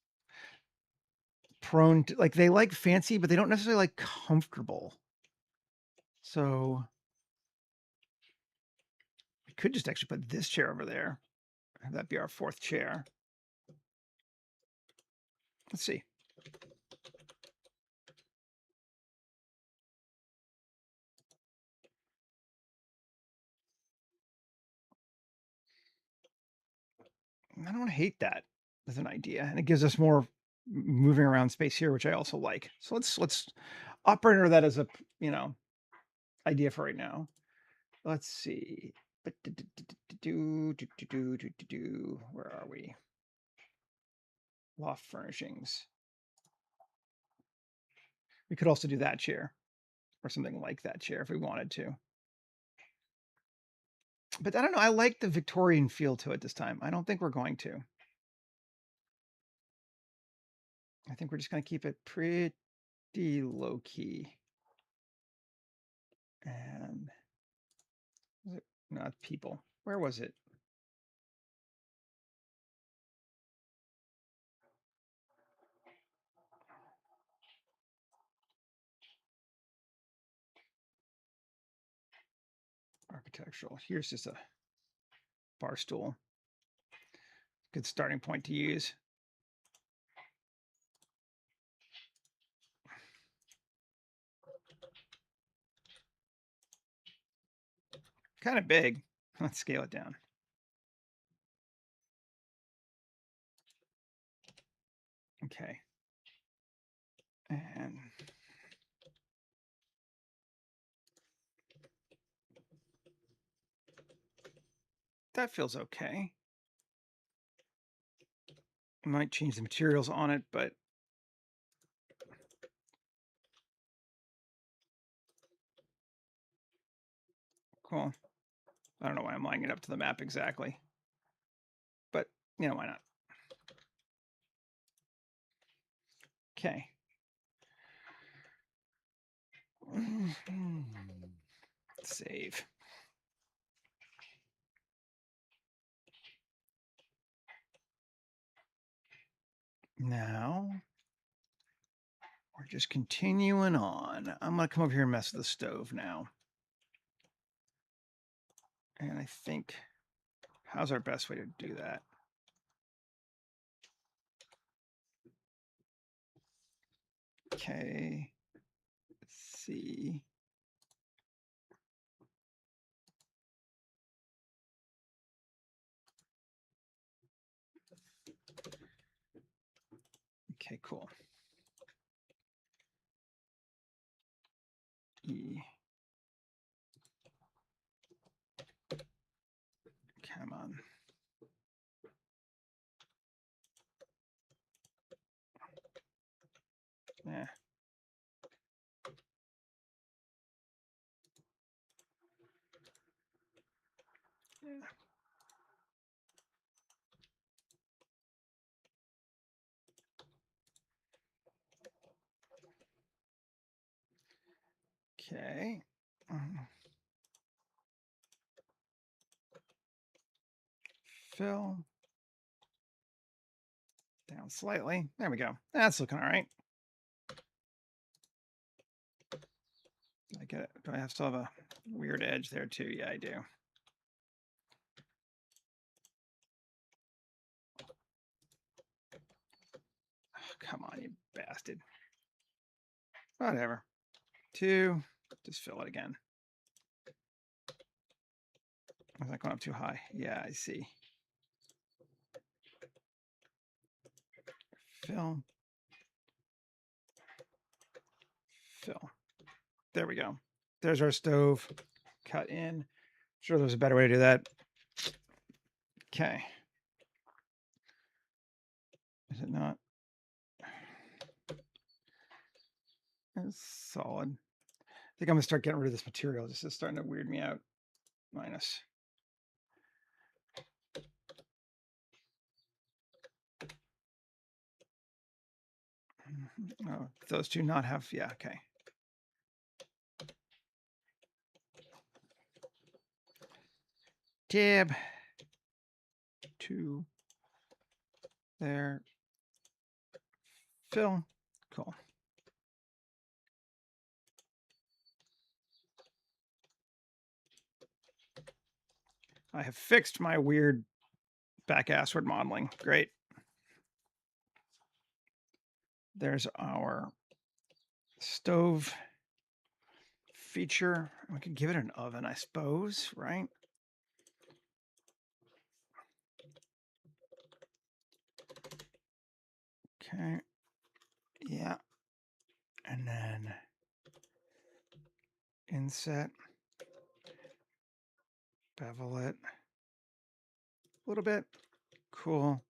prone to, like, they like fancy, but they don't necessarily like comfortable. So we could just actually put this chair over there. Have that be our fourth chair. Let's see. I don't hate that as an idea, and it gives us more moving around space here, which I also like. So let's operate under that as a idea for right now. Let's see. Where are we? Loft furnishings. We could also do that chair or something like that chair if we wanted to. But I don't know. I like the Victorian feel to it this time. I don't think we're going to. I think we're just going to keep it pretty low key. And was it not people? Where was it? Architectural. Here's just a bar stool. Good starting point to use. Kind of big. Let's scale it down. Okay. And That feels okay. I might change the materials on it, but cool. I don't know why I'm lining it up to the map exactly, but why not? Okay. Save. Now we're just continuing on. I'm going to come over here and mess with the stove now. And I think, how's our best way to do that? Okay. Let's see. Okay, cool. E. Come on. Yeah. Yeah. Okay. Fill. Down slightly. There we go. That's looking all right. I get it. Do I still have a weird edge there too? Yeah, I do. Oh, come on, you bastard. Whatever. 2. Just fill it again. Is that going up too high? Yeah, I see. Fill. Fill. There we go. There's our stove. Cut in. Sure, there's a better way to do that. Okay. Is it not? It's solid. I think I'm going to start getting rid of this material. This is starting to weird me out. Minus. Oh, those two not have, yeah, okay. Tab 2 there. Fill. Cool. I have fixed my weird back-assward modeling. Great. There's our stove feature. We could give it an oven, I suppose, right? Okay. Yeah. And then inset. Bevel it. A little bit. Cool.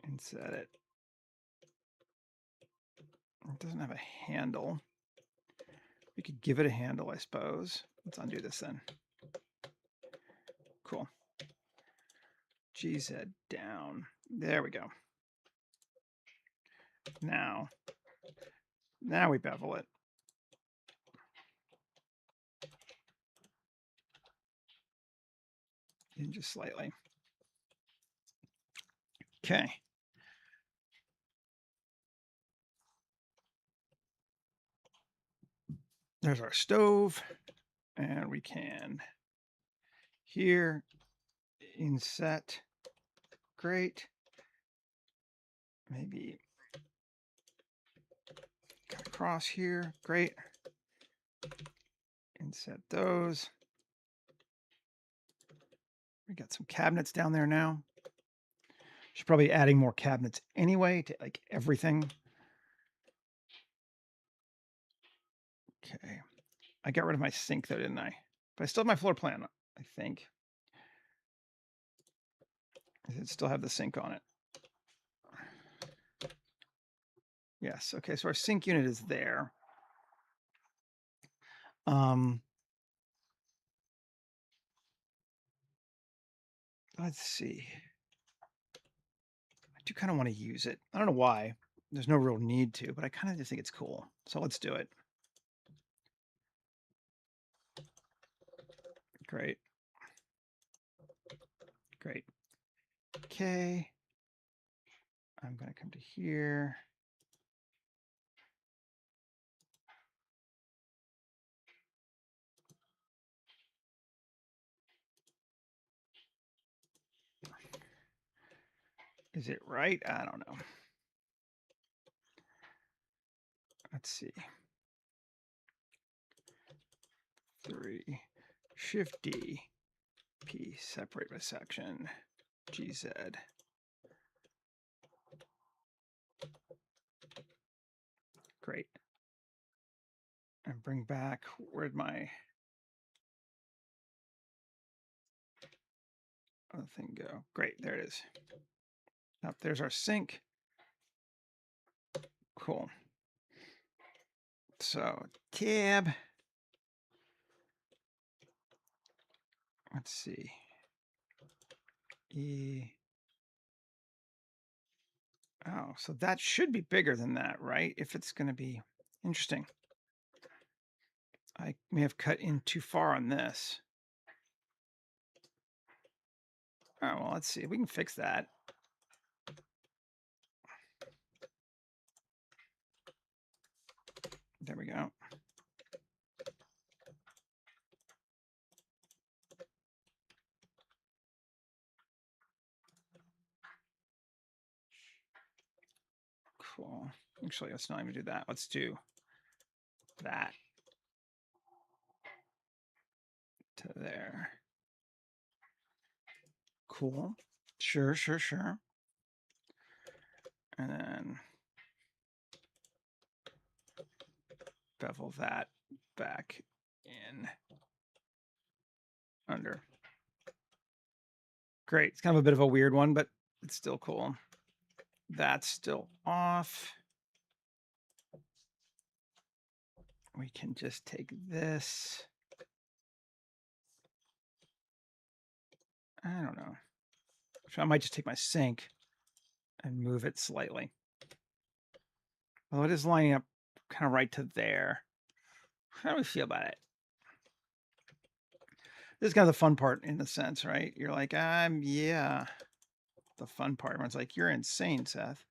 Inset it. It doesn't have a handle. We could give it a handle, I suppose. Let's undo this then. Cool. GZ down. There we go. Now we bevel it. In just slightly. Okay. There's our stove. And we can here inset. Great. Maybe cut across here. Great. Inset those. We got some cabinets down there now. Should probably adding more cabinets anyway to like everything. Okay. I got rid of my sink though, didn't I? But I still have my floor plan I think. Does it still have the sink on it? Yes. Okay, so our sink unit is there. Let's see. I do kind of want to use it. I don't know why. There's no real need to, but I kind of just think it's cool. So let's do it. Great. Great. Okay. I'm going to come to here. Is it right? I don't know. Let's see. 3, Shift D, P, separate by section, GZ. Great. And bring back, where'd my other thing go? Great, there it is. Up there's our sink. Cool. So tab. Let's see. E. Oh, so that should be bigger than that, right? If it's going to be interesting. I may have cut in too far on this. Oh, well, let's see. We can fix that. There we go. Cool. Actually, let's not even do that. Let's do that to there. Cool. Sure, sure, sure. And then bevel that back in under. Great. It's kind of a bit of a weird one, but it's still cool. That's still off. We can just take this. I don't know. So I might just take my sink and move it slightly. Well, it is lining up kind of right to there. How do we feel about it? This is kind of the fun part in a sense, right? You're like, yeah. The fun part. Everyone's like, you're insane, Seth.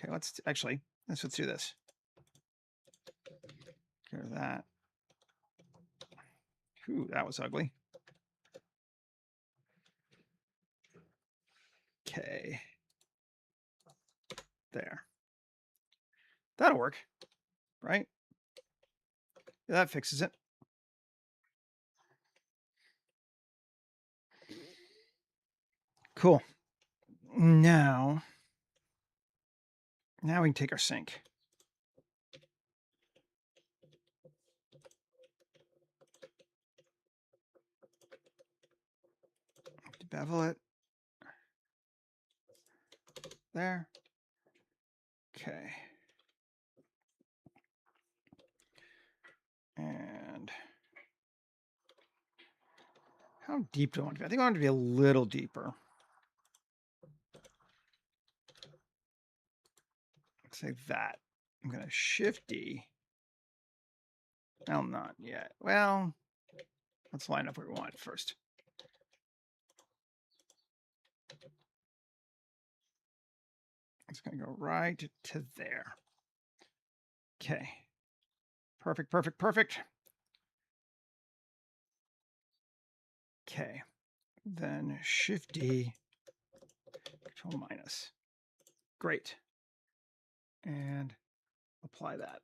Okay, let's do this. Get rid of that. Ooh, that was ugly. Okay. There. That'll work, right? Yeah, that fixes it. Cool. Now we can take our sink. Bevel it. There. Okay. And how deep do I want to be? I think I want it to be a little deeper. Let's say that. I'm going to Shift D. Well, not yet. Well, let's line up what we want first. It's going to go right to there. Okay. Perfect, perfect, perfect. Okay. Then Shift D, Control minus. Great. And apply that.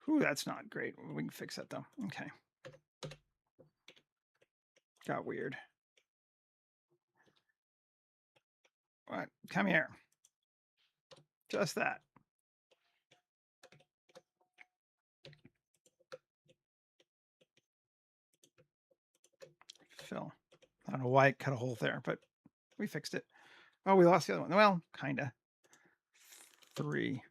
Ooh, that's not great. We can fix that though. Okay. Got weird. What? Come here. Just that. fill. I don't know why it cut a hole there, but we fixed it. Oh, we lost the other one. Well, kind of. 3.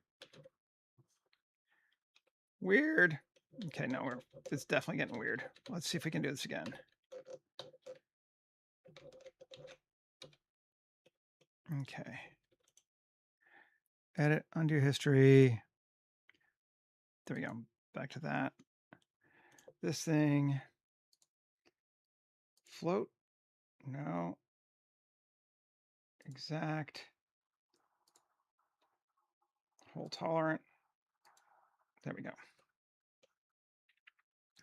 Weird. Okay, no, it's definitely getting weird. Let's see if we can do this again. Okay. Edit, undo history. There we go. Back to that. This thing. Float. No. Exact. Hole tolerant. There we go.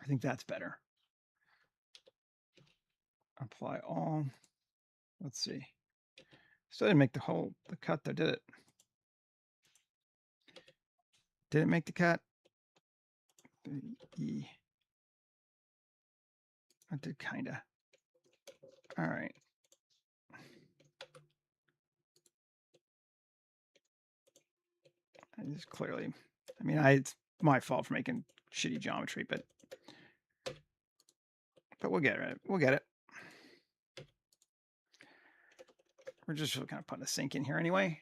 I think that's better. Apply all. Let's see. Still didn't make the cut though, did it? Did it make the cut? E. It did kinda. All right. It's clearly, I mean, it's my fault for making shitty geometry, but we'll get it. We'll get it. We're just kind of putting a sink in here anyway.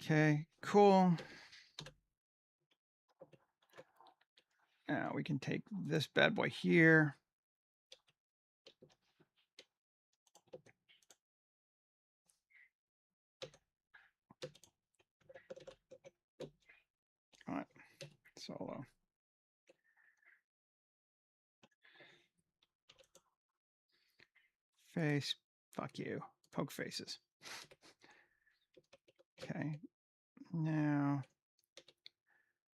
Okay, cool. Now we can take this bad boy here. All right, solo. Face, fuck you. Poke faces. Okay, now,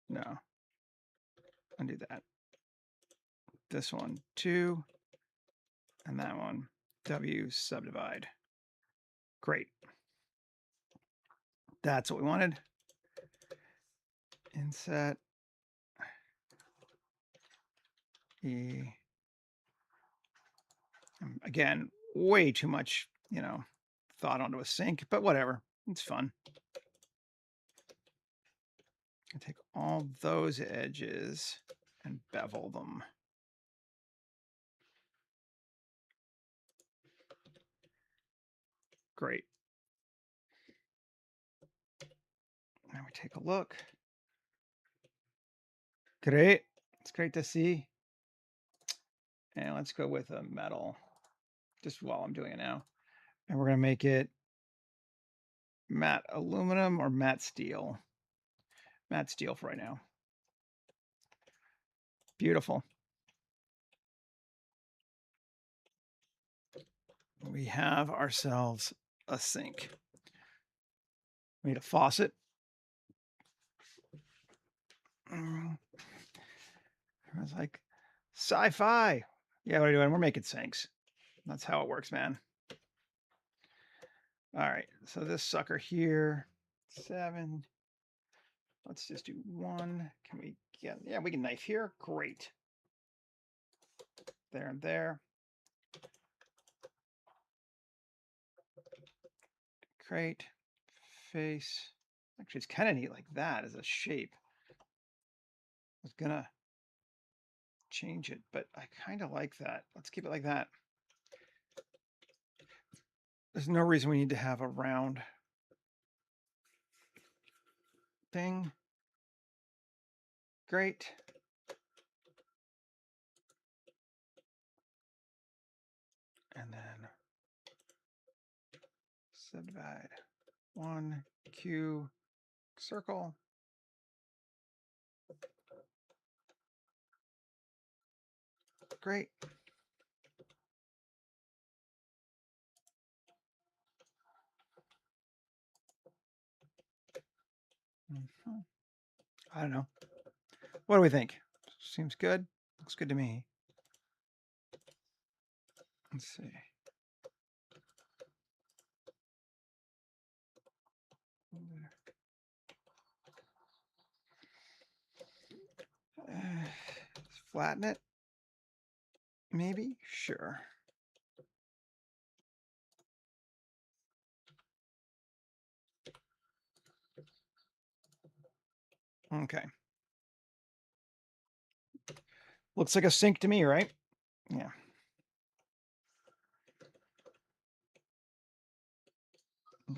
no. Undo that. This one, 2, and that one, W subdivide. Great. That's what we wanted. Inset E. Again, way too much, thought onto a sink, but whatever. It's fun. I take all those edges and bevel them. Great. Now we take a look. Great. It's great to see. And let's go with a metal, just while I'm doing it now. And we're going to make it matte aluminum or matte steel. Matte steel for right now. Beautiful. We have ourselves a sink. We need a faucet. I was like, sci-fi. Yeah, what are we doing? We're making sinks. That's how it works, man. All right, so this sucker here, 7. Let's just do 1. Can we get, yeah, we can knife here. Great. There and there. Great. Face. Actually, it's kind of neat like that as a shape. I was gonna change it, but I kind of like that. Let's keep it like that. There's no reason we need to have a round thing. Great. And then subdivide 1, Q, circle. Great. I don't know. What do we think? Seems good. Looks good to me. Let's see. Flatten it. Maybe? Sure. Okay. Looks like a sink to me, right? Yeah.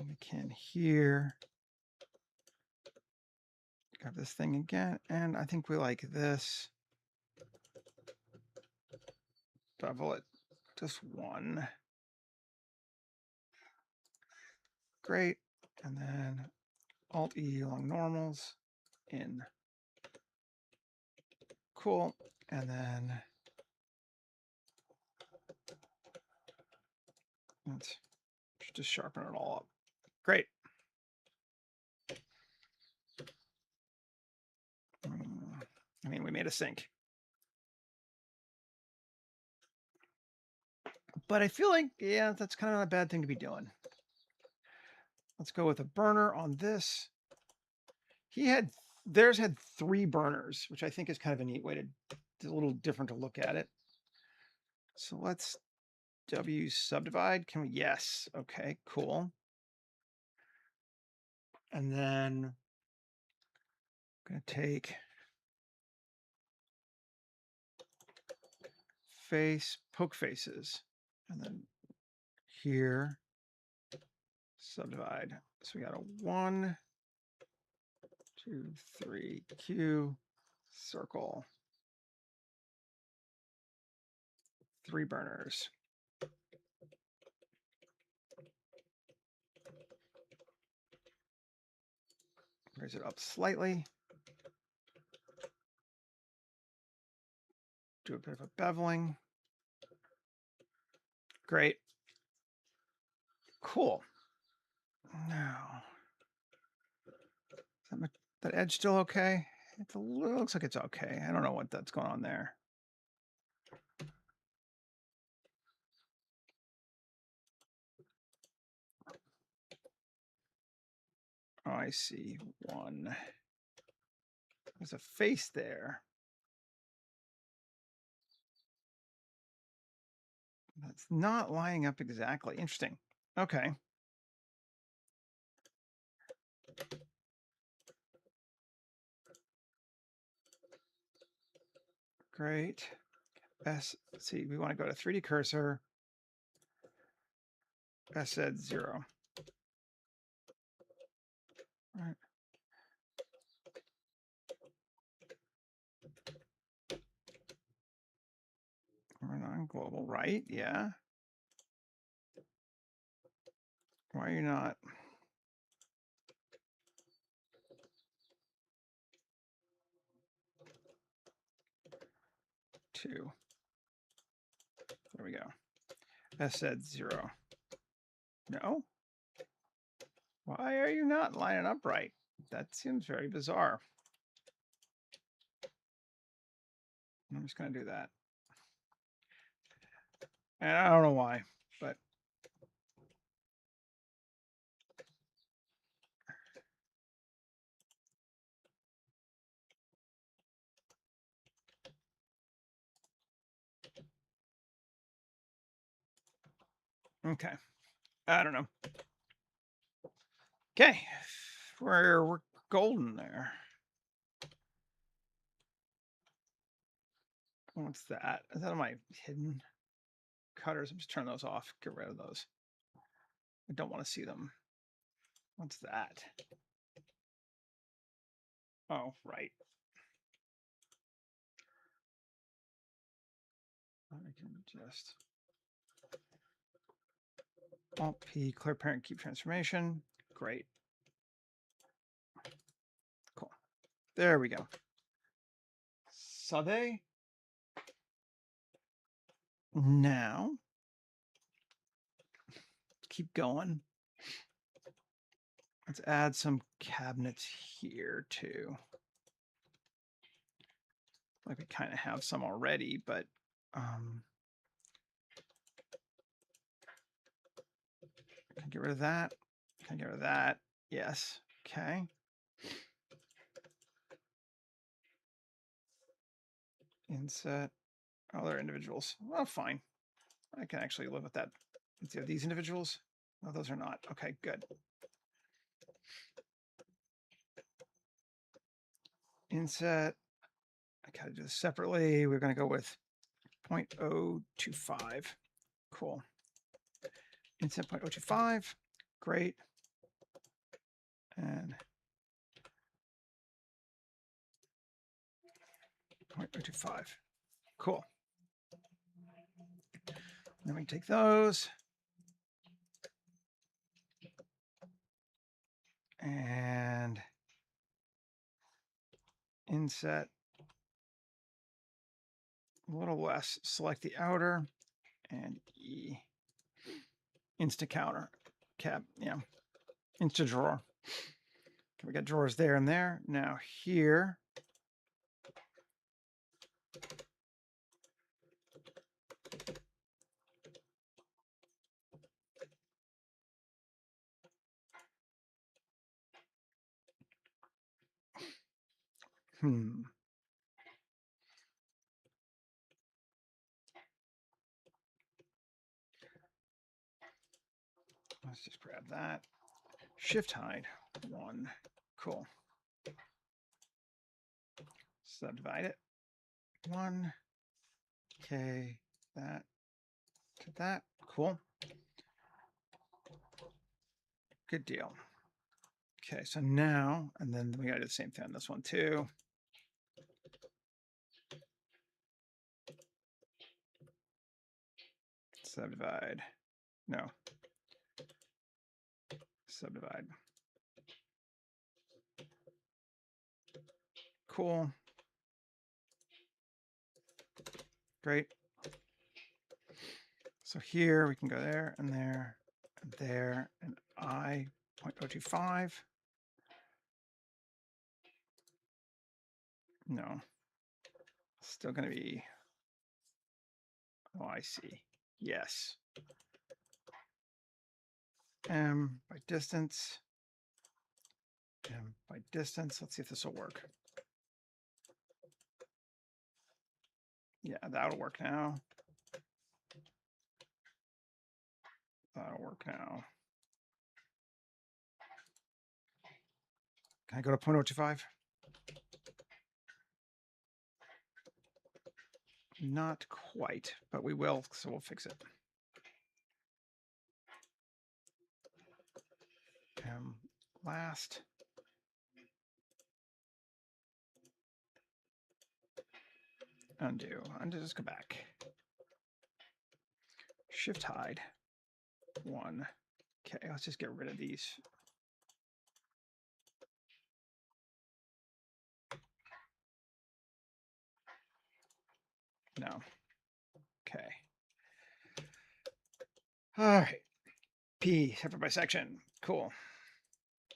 We can here. Grab this thing again, and I think we like this. Bevel it just one. Great. And then Alt-E along normals in. Cool. And then let's just sharpen it all up. Great. I mean, we made a sink. But I feel like, yeah, that's kind of a bad thing to be doing. Let's go with a burner on this. Theirs had 3 burners, which I think is kind of a neat way to, a little different to look at it. So let's W subdivide. Can we? Yes. Okay, cool. And then I'm going to take poke faces, and then here, subdivide. So we got a 1, 2, 3, Q, circle, 3 burners. Raise it up slightly. Do a bit of a beveling. Great. Cool. Now, is that edge still okay? It looks like it's okay. I don't know what that's going on there. Oh, I see. 1. There's a face there. That's not lining up exactly. Interesting. Okay. Great. Let's see, we want to go to 3D cursor. Said 0. Right. We're on global, right? Yeah. Why are you not? Two. There we go. Said 0. No. Why are you not lining up right? That seems very bizarre. I'm just going to do that. And I don't know why, but okay. I don't know. Okay. We're golden there. What's that? Is that on my hidden cutters? I'm just turning those off. Get rid of those. I don't want to see them. What's that? Oh, right. I can just Alt-P, clear parent, keep transformation. Great. Cool. There we go. Sade. Now, keep going. Let's add some cabinets here too. Like we kind of have some already, but can I get rid of that? Can I get rid of that? Yes. Okay. Inset. Oh, they're individuals. Well, fine. I can actually live with that. Let's see, are these individuals? No, those are not. Okay, good. Inset. I gotta do this separately. We're going to go with 0.025. Cool. Inset 0.025. Great. and 0.025. Cool. Then we take those and inset a little less. Select the outer and E. Insta counter. Cap, yeah. Insta drawer. Okay, we got drawers there and there. Now here. Let's just grab that. Shift hide 1. Cool. Subdivide it. 1. Okay, that to that. Cool. Good deal. Okay, so now, and then we got to do the same thing on this one too. Subdivide. No. Subdivide. Cool. Great. So here we can go there and there and there and I 0.025. No. Still going to be. Oh, I see. Yes. M by distance. M by distance. Let's see if this will work. Yeah, that'll work now. That'll work now. Can I go to 0.025? Not quite, but we will, so we'll fix it. Last. Undo. Undo, just go back. Shift hide 1. Okay, let's just get rid of these. No. Okay. All right. P, separate by section. Cool.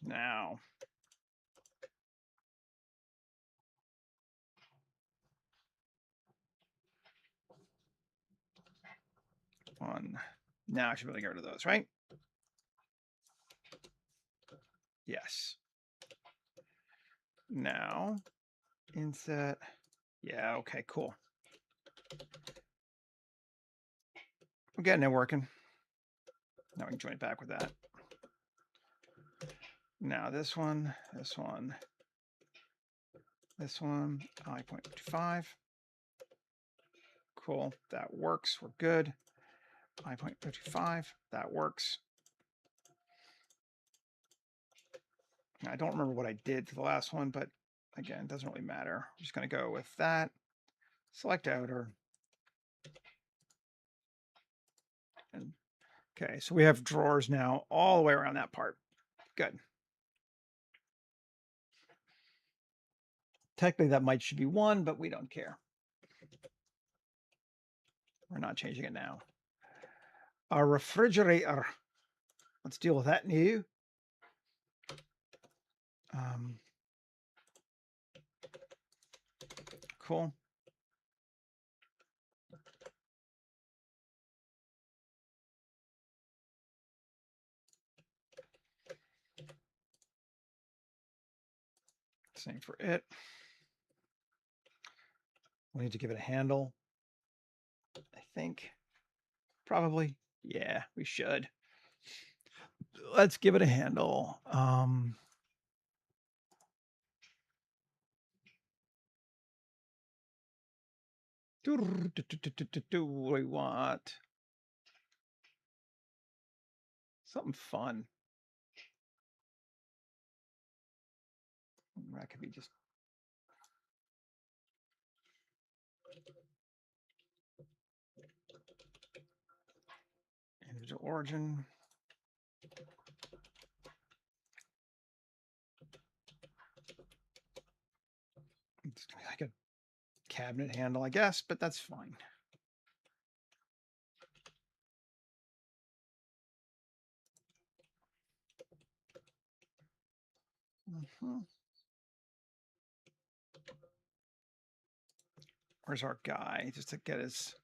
Now. One. Now I should be able to get rid of those, right? Yes. Now, inset. Yeah, okay, cool. We're getting it working. Now we can join it back with that. Now this one, this one, this one, I.25. Cool, that works, we're good. I.55, that works. I don't remember what I did for the last one, but again, it doesn't really matter. I'm just going to go with that. Select outer. And, okay, so we have drawers now all the way around that part. Good. Technically, that should be 1, but we don't care. We're not changing it now. Our refrigerator. Let's deal with that new. Cool. Same for it. We need to give it a handle. I think. Probably. Yeah, we should. Let's give it a handle. Do we want something fun? That could be just individual origin. It's gonna be like a cabinet handle, I guess, but that's fine. Where's our guy? Just to get his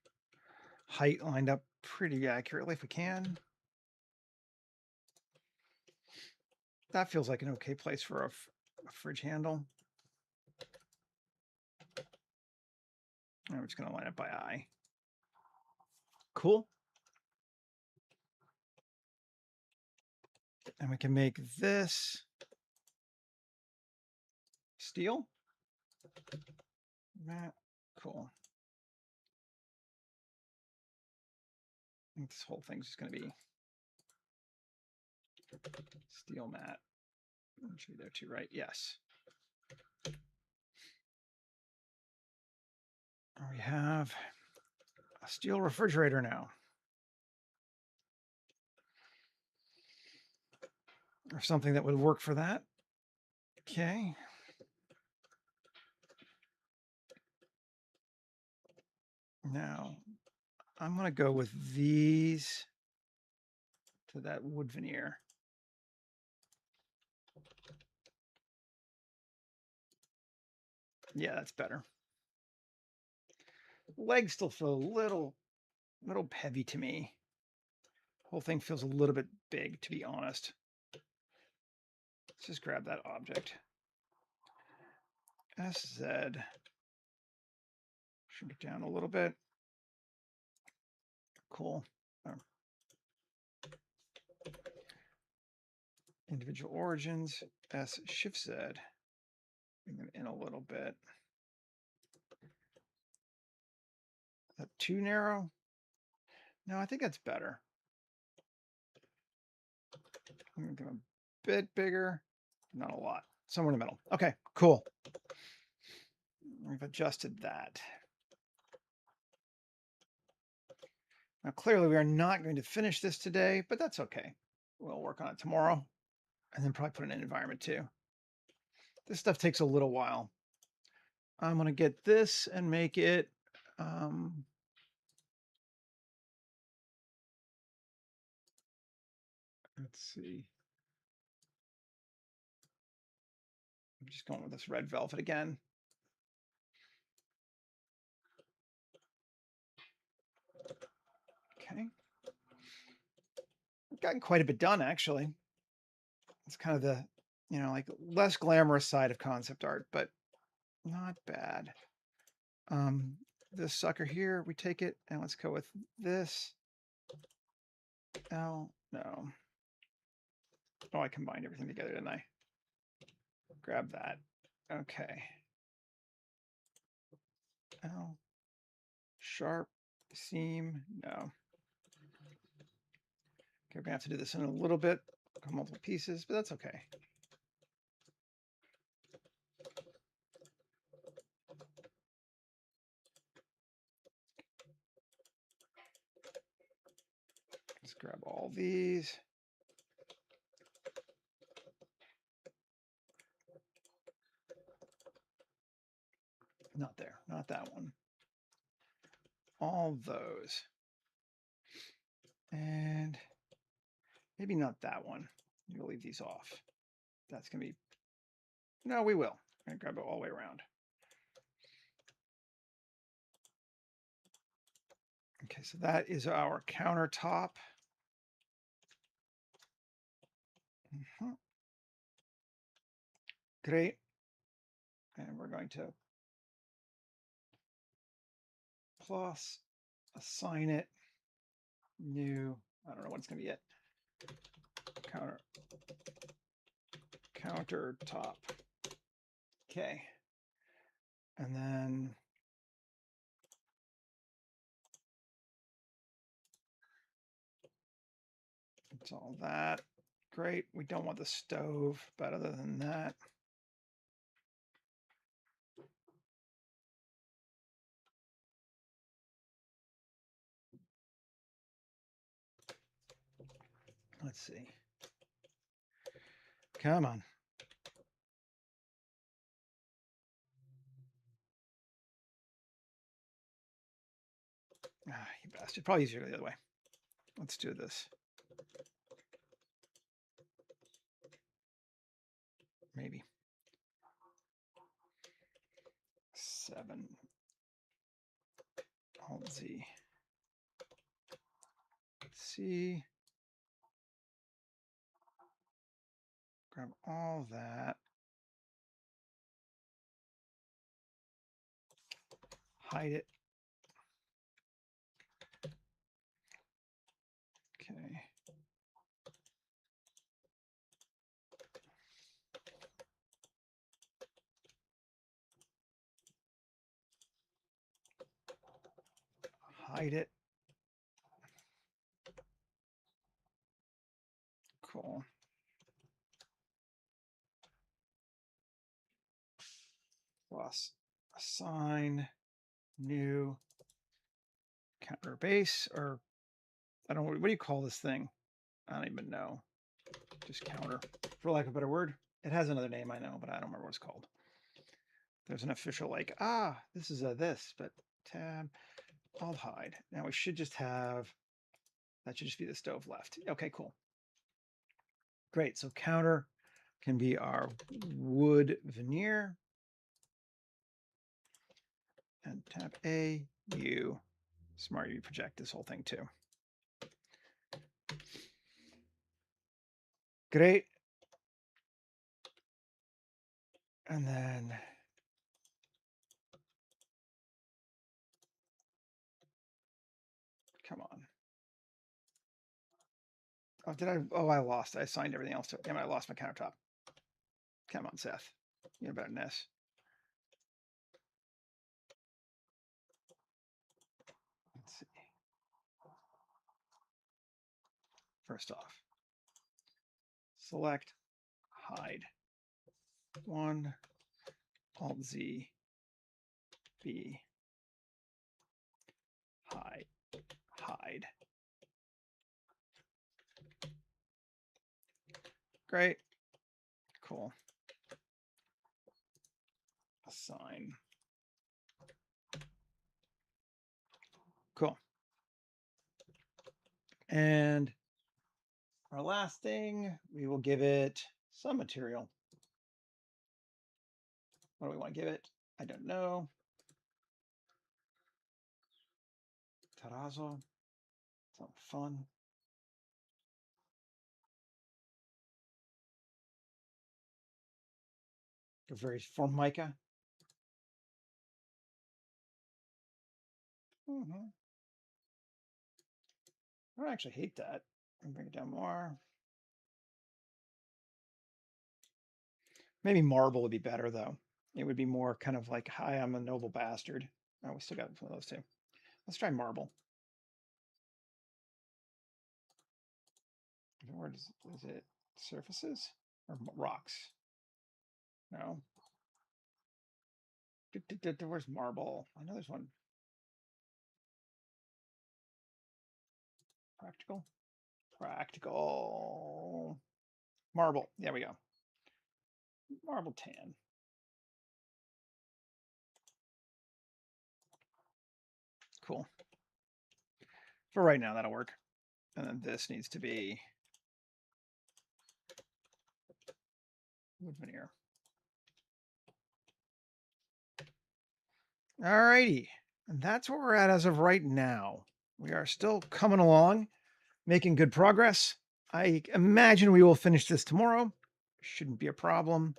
height lined up pretty accurately if we can. That feels like an okay place for a fridge handle. And we're just going to line it by eye. Cool. And we can make this steel. Matte. Cool. I think this whole thing's just going to be steel matte. Should be there too, right? Yes. We have a steel refrigerator now. Or something that would work for that. Okay. Now, I'm going to go with these to that wood veneer. Yeah, that's better. Legs still feel a little heavy to me. Whole thing feels a little bit big, to be honest. Let's just grab that object. SZ. Shrink it down a little bit. Cool. Individual origins, S Shift Z. Bring them in a little bit. Is that too narrow? No, I think that's better. I'm going to go a bit bigger, not a lot. Somewhere in the middle. Okay, cool. We've adjusted that. Now, clearly, we are not going to finish this today, but that's okay. We'll work on it tomorrow and then probably put it in environment too. This stuff takes a little while. I'm going to get this and make it let's see. I'm just going with this red velvet again. Okay. I've gotten quite a bit done, actually. It's kind of the, like less glamorous side of concept art, but not bad. This sucker here, we take it and let's go with this. L, no. Oh, I combined everything together, didn't I? Grab that. Okay. L, sharp, seam, no. Okay, we're gonna have to do this in a little bit, multiple pieces, but that's okay. Let's grab all these. Not there, not that one. All those. And maybe not that one. We'll leave these off. That's going to be, no, we will. I'm going to grab it all the way around. Okay, so that is our countertop. Great. And we're going to plus assign it new, I don't know what it's going to be yet. Countertop. Okay. And then it's all that. Great. We don't want the stove, but other than that, Let's see. Come on. Ah, you bastard. Probably easier to go the other way. Let's do this. Maybe. 7. Alt Z. C. Grab all that. Hide it. Okay. Hide it. Cool. Plus assign new counter base, or I don't know, what do you call this thing? I don't even know. Just counter, for lack of a better word. It has another name, I know, but I don't remember what it's called. There's an official like, this is a this, but tab, I'll hide. Now we should just have, that should just be the stove left. Okay, cool. Great, so counter can be our wood veneer. And tab A, U. Smart, you project this whole thing too. Great. And then come on. Oh, did I? Oh, I lost. I assigned everything else to it. Damn, I lost my countertop. Come on, Seth. You're better than this. Let's see. First off, select, hide. 1, Alt Z, B, hide, hide. Great. Cool. Assign. Cool. And our last thing, we will give it some material. What do we want to give it? I don't know. Terrazzo. Something fun. A very formica. I don't actually hate that. Bring it down more. Maybe marble would be better, though. It would be more kind of like, hi, I'm a noble bastard. Oh, we still got one of those two. Let's try marble. Where is it? Surfaces or rocks? No. Where's marble? I know there's one. Practical. Practical. Marble. There we go. Marble tan. Cool. For right now, that'll work. And then this needs to be wood veneer. All righty. And that's where we're at as of right now. We are still coming along, making good progress. I imagine we will finish this tomorrow. Shouldn't be a problem.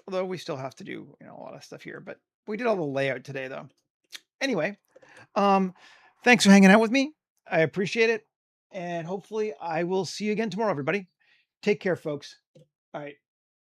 Although we still have to do, a lot of stuff here, but we did all the layout today though. Anyway, thanks for hanging out with me. I appreciate it. And hopefully I will see you again tomorrow, everybody. Take care, folks. All right.